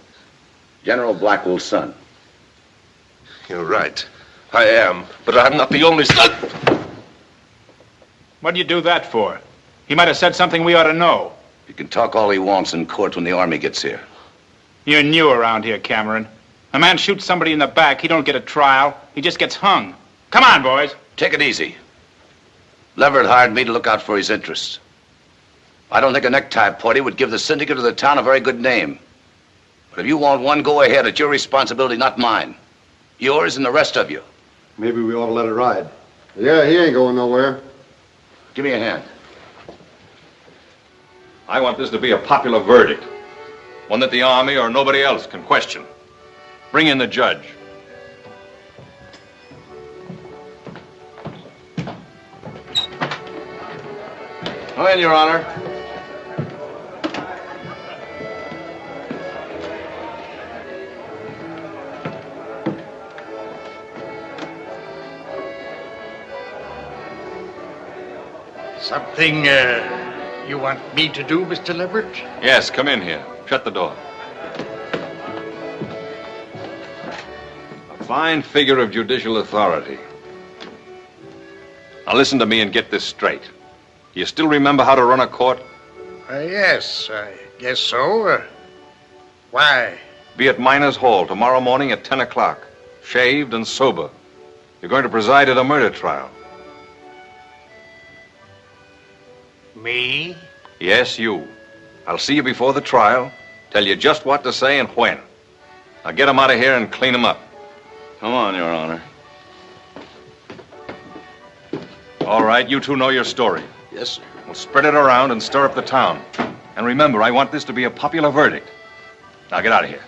General Blackwell's son. You're right. I am, but I'm not the only son. What'd you do that for? He might have said something we ought to know. He can talk all he wants in court when the army gets here. You're new around here, Cameron. A man shoots somebody in the back, he don't get a trial. He just gets hung. Come on, boys. Take it easy. Leverett hired me to look out for his interests. I don't think a necktie party would give the syndicate of the town a very good name. But if you want one, go ahead. It's your responsibility, not mine. Yours and the rest of you. Maybe we ought to let it ride. Yeah, he ain't going nowhere. Give me a hand. I want this to be a popular verdict. One that the Army or nobody else can question. Bring in the judge. Come in, Your Honor. Something you want me to do, Mr. Leverett? Yes, come in here. Shut the door. A fine figure of judicial authority. Now listen to me and get this straight. You still remember how to run a court? Yes, I guess so. Why? Be at Miners Hall tomorrow morning at 10 o'clock. Shaved and sober. You're going to preside at a murder trial. Me? Yes, you. I'll see you before the trial, tell you just what to say and when. Now get him out of here and clean him up. Come on, Your Honor. All right, you two know your story. Yes, sir. We'll spread it around and stir up the town. And remember, I want this to be a popular verdict. Now get out of here.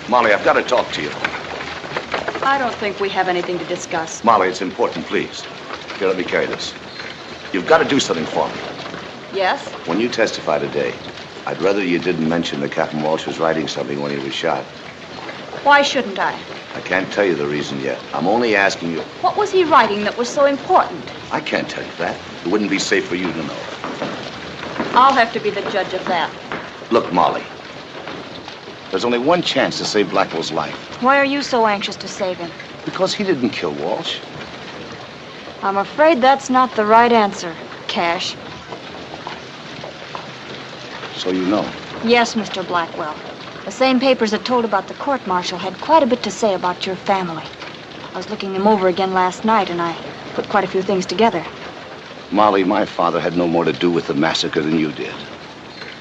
Molly, I've got to talk to you. I don't think we have anything to discuss. Molly, it's important, please. Here, let me carry this. You've got to do something for me. Yes? When you testify today, I'd rather you didn't mention that Captain Walsh was writing something when he was shot. Why shouldn't I? I can't tell you the reason yet. I'm only asking you. What was he writing that was so important? I can't tell you that. It wouldn't be safe for you to know. I'll have to be the judge of that. Look, Molly. There's only one chance to save Blackwell's life. Why are you so anxious to save him? Because he didn't kill Walsh. I'm afraid that's not the right answer, Cash. So you know. Yes, Mr. Blackwell. The same papers that told about the court-martial had quite a bit to say about your family. I was looking them over again last night, and I put quite a few things together. Molly, my father had no more to do with the massacre than you did.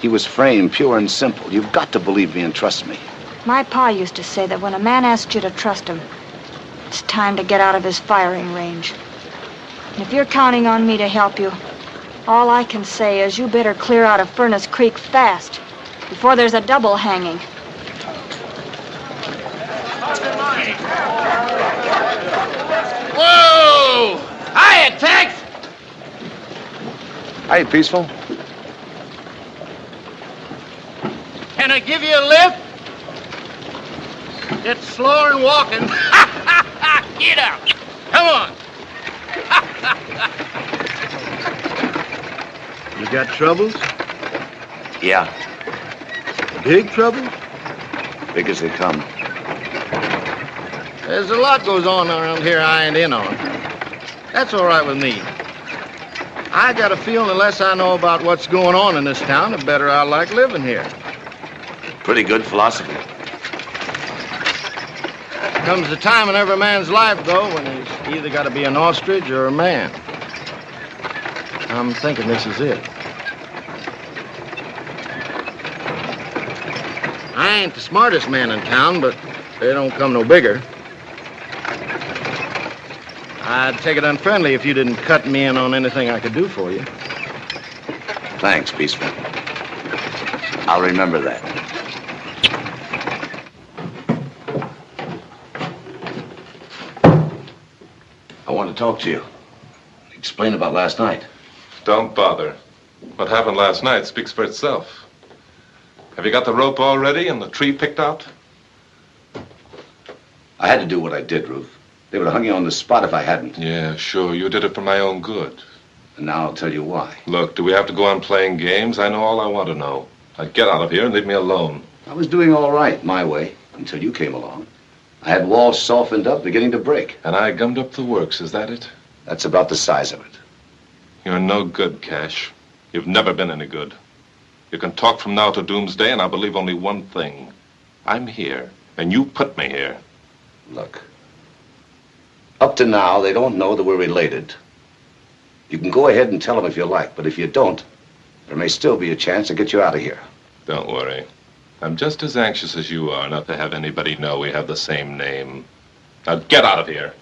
He was framed pure and simple. You've got to believe me and trust me. My pa used to say that when a man asks you to trust him, it's time to get out of his firing range. And if you're counting on me to help you, all I can say is you better clear out of Furnace Creek fast, before there's a double hanging. Whoa! Hiya, Tex! Hi, Peaceful. Can I give you a lift? It's slower than walking. Get out. Come on. You got troubles? Yeah, Big troubles? big as they come. There's a lot goes on around here I ain't in on. That's all right with me. I got a feeling the less I know about what's going on in this town, the better I like living here. Pretty good philosophy. Comes a time in every man's life, though, when he's either got to be an ostrich or a man. I'm thinking this is it. I ain't the smartest man in town, but they don't come no bigger. I'd take it unfriendly if you didn't cut me in on anything I could do for you. Thanks, Peaceful. I'll remember that. I want to talk to you. Explain about last night. Don't bother. What happened last night speaks for itself. Have you got the rope all ready and the tree picked out? I had to do what I did, Rufe. They would have hung you on the spot if I hadn't. Yeah, sure. You did it for my own good. And now I'll tell you why. Look, do we have to go on playing games? I know all I want to know. Now get out of here and leave me alone. I was doing all right, my way, until you came along. I had walls softened up, beginning to break. And I gummed up the works, is that it? That's about the size of it. You're no good, Cash. You've never been any good. You can talk from now to doomsday, and I'll believe only one thing. I'm here, and you put me here. Look, up to now, they don't know that we're related. You can go ahead and tell them if you like, but if you don't, there may still be a chance to get you out of here. Don't worry. I'm just as anxious as you are not to have anybody know we have the same name. Now get out of here.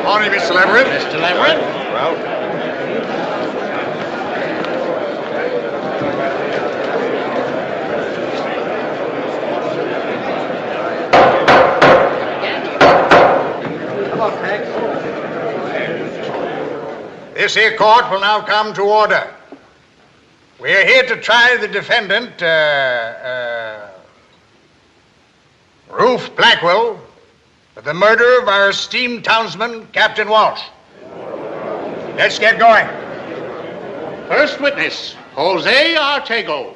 Morning, Mr. Leverett. Mr. Leverett? Well, this here court will now come to order. We are here to try the defendant, Rufe Blackwell, for the murder of our esteemed townsman, Captain Walsh. Let's get going. First witness, Jose Artego.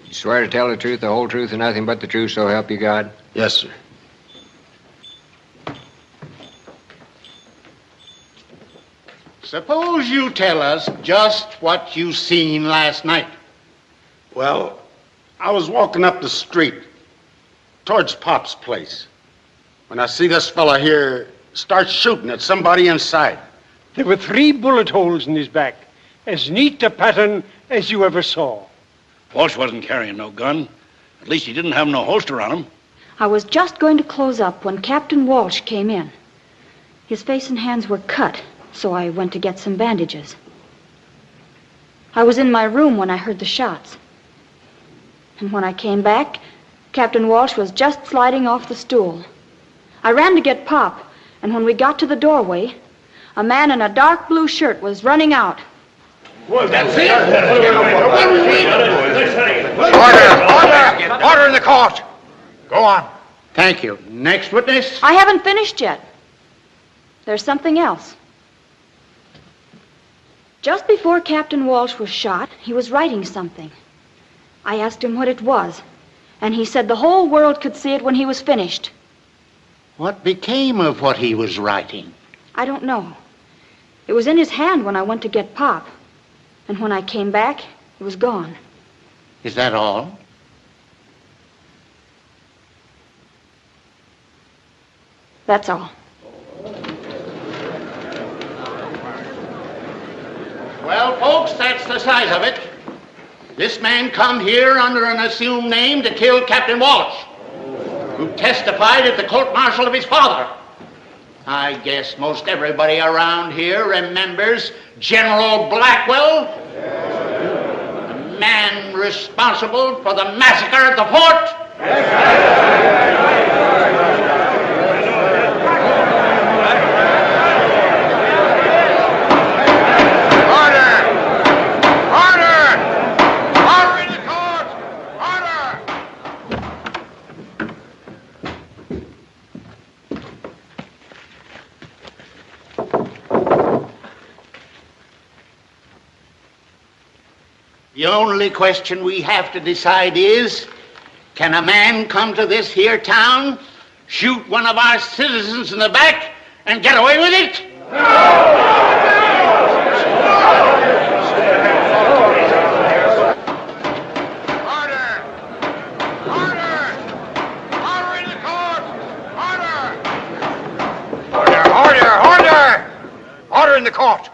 You swear to tell the truth, the whole truth, and nothing but the truth, so help you God? Yes, sir. Suppose you tell us just what you seen last night. Well, I was walking up the street towards Pop's place when I see this fella here start shooting at somebody inside. There were 3 bullet holes in his back, as neat a pattern as you ever saw. Walsh wasn't carrying no gun. At least he didn't have no holster on him. I was just going to close up when Captain Walsh came in. His face and hands were cut, so I went to get some bandages. I was in my room when I heard the shots. And when I came back, Captain Walsh was just sliding off the stool. I ran to get Pop, and when we got to the doorway, a man in a dark blue shirt was running out. That's it. Order in the court. Go on. Thank you. Next witness. I haven't finished yet. There's something else. Just before Captain Walsh was shot, he was writing something. I asked him what it was, and he said the whole world could see it when he was finished. What became of what he was writing? I don't know. It was in his hand when I went to get Pop, and when I came back, it was gone. Is that all? That's all. Well, folks, that's the size of it. This man come here under an assumed name to kill Captain Walsh, who testified at the court-martial of his father. I guess most everybody around here remembers General Blackwell, the man responsible for the massacre at the fort. The only question we have to decide is, can a man come to this here town, shoot one of our citizens in the back, and get away with it? Order in the court.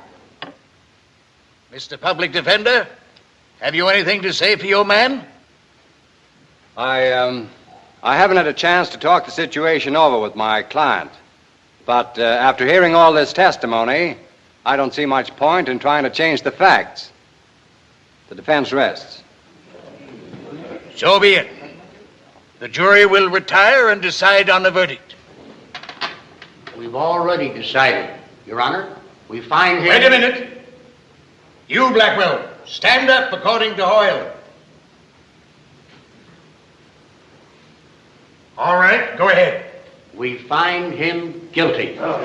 Mr. Public Defender, have you anything to say for your man? I haven't had a chance to talk the situation over with my client. But after hearing all this testimony, I don't see much point in trying to change the facts. The defense rests. So be it. The jury will retire and decide on the verdict. We've already decided, Your Honor. We find him... Wait a minute. You, Blackwell, stand up according to Hoyle. All right, go ahead. We find him guilty. Order!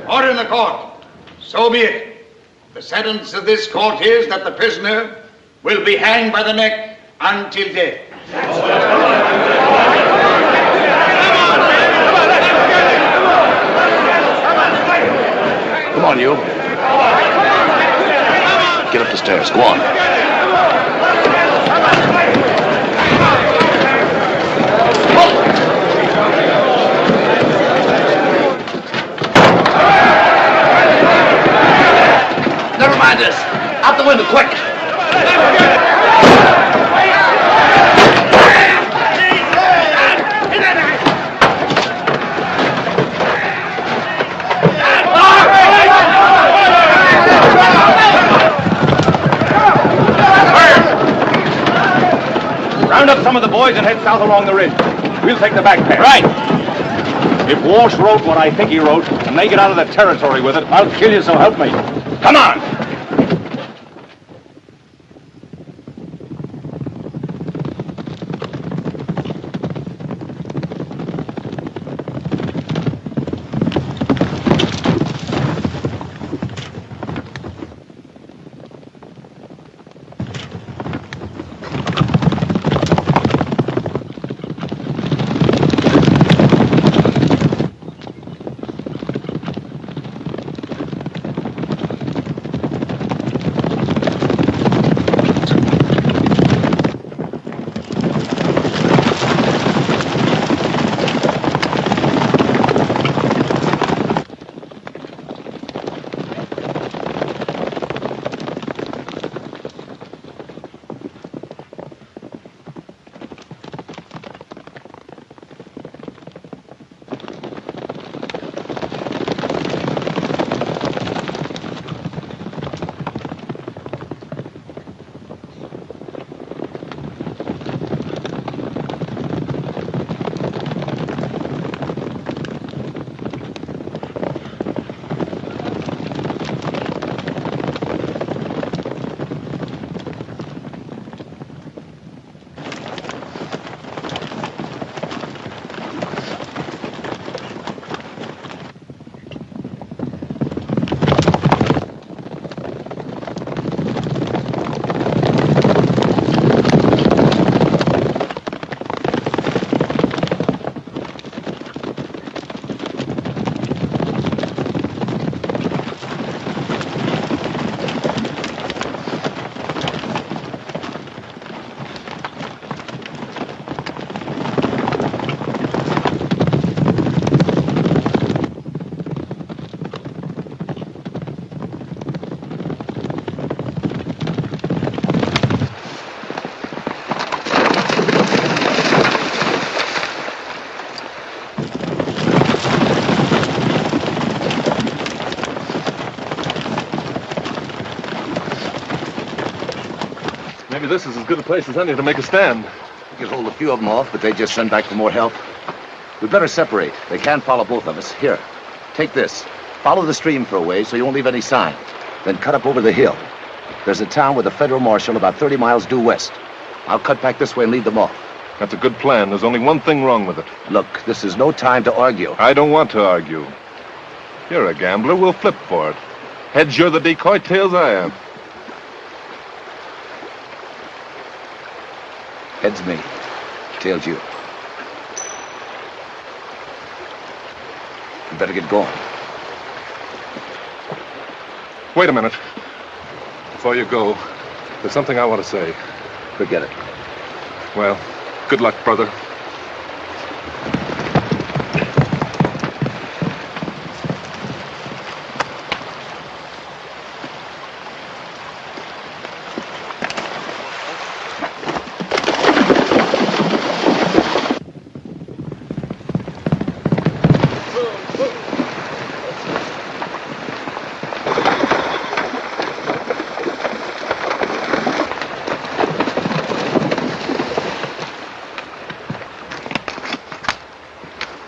Order in the court. So be it. The sentence of this court is that the prisoner will be hanged by the neck until death. Come on, you. Get up the stairs. Go on. Never mind this. Out the window, quick. Round up some of the boys and head south along the ridge. We'll take the back pass. Right. If Walsh wrote what I think he wrote, and they get out of the territory with it, I'll kill you, so help me. Come on! this is as good a place as any to make a stand. We could hold a few of them off, but they just send back for more help. We'd better separate. They can't follow both of us. Here, take this. Follow the stream for a ways so you won't leave any sign. Then cut up over the hill. There's a town with a federal marshal about 30 miles due west. I'll cut back this way and lead them off. That's a good plan. There's only one thing wrong with it. Look, this is no time to argue. I don't want to argue. You're a gambler. We'll flip for it. Heads, you're the decoy. Tails, I am. Heads me. Tails you. You better get going. Wait a minute. Before you go, there's something I want to say. Forget it. Well, good luck, brother.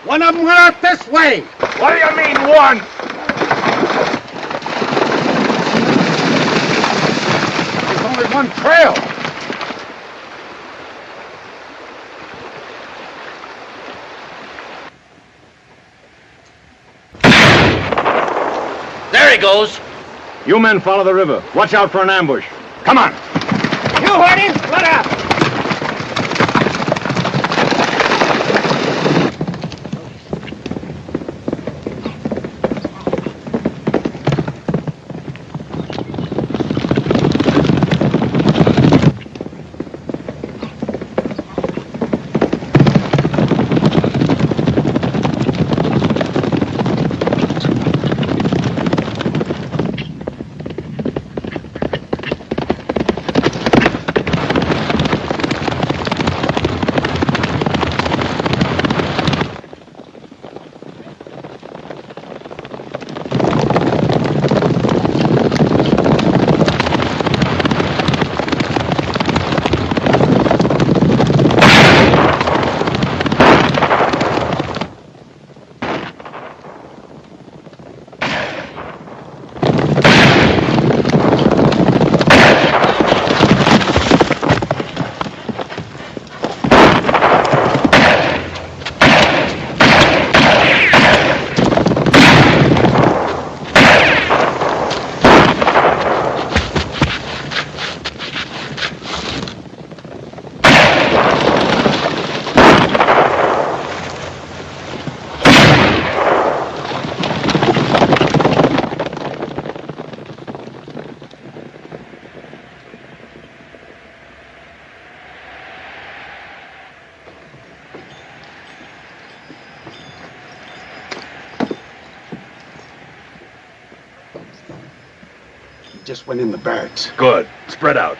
One of them went out this way. What do you mean, one? There's only one trail. There he goes. You men follow the river. Watch out for an ambush. Come on. You heard him? Let out! Just went in the barracks. Good. Spread out.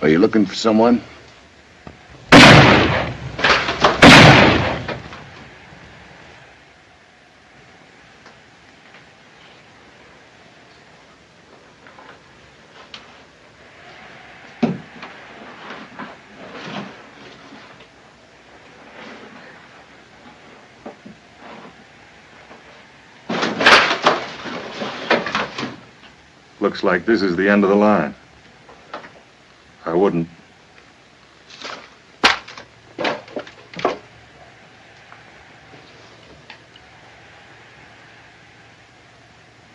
Are you looking for someone? Looks like this is the end of the line. I wouldn't.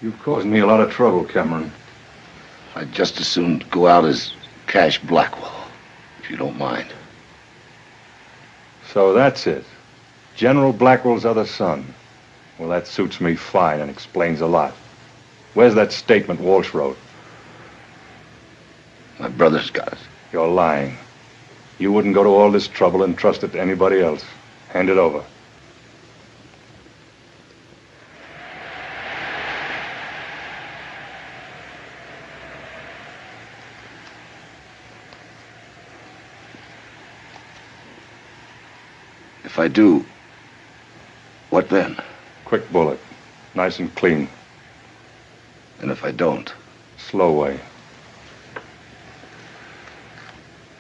You've caused me a lot of trouble, Cameron. I'd just as soon go out as Cash Blackwell, if you don't mind. So that's it. General Blackwell's other son. Well, that suits me fine and explains a lot. Where's that statement Walsh wrote? My brother's got it. You're lying. You wouldn't go to all this trouble and trust it to anybody else. Hand it over. If I do, what then? Quick bullet. Nice and clean. And if I don't? Slow way.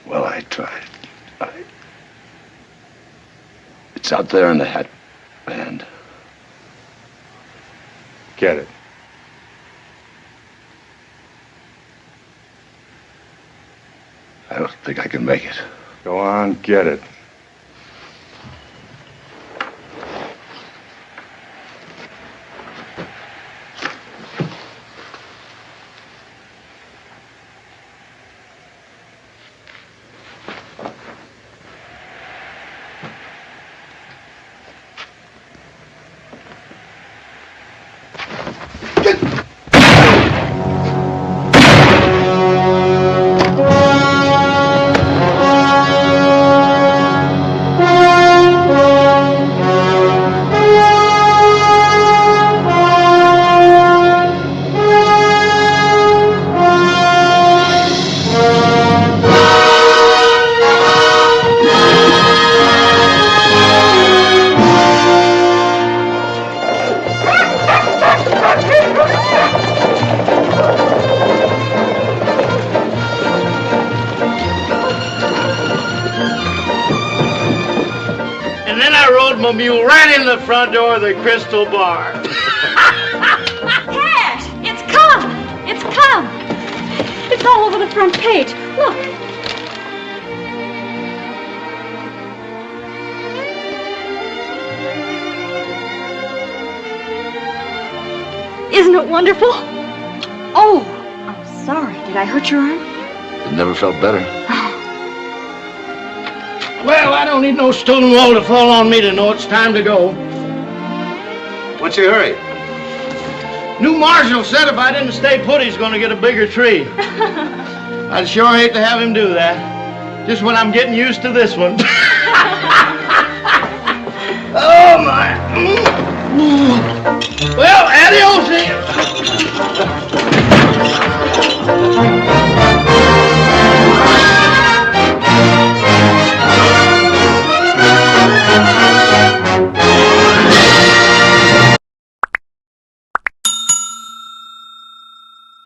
Well, I tried. It's out there in the hat band. Get it. I don't think I can make it. Go on, get it. Mule right in the front door of the Crystal Bar. Cash! It's come! It's come! It's all over the front page. Look. Isn't it wonderful? Oh, I'm sorry. Did I hurt your arm? It never felt better. Well, I don't need no stone wall to fall on me to know it's time to go. What's your hurry? New Marshal said if I didn't stay put, he's going to get a bigger tree. I'd sure hate to have him do that. Just when I'm getting used to this one. Oh, my. Well, adios.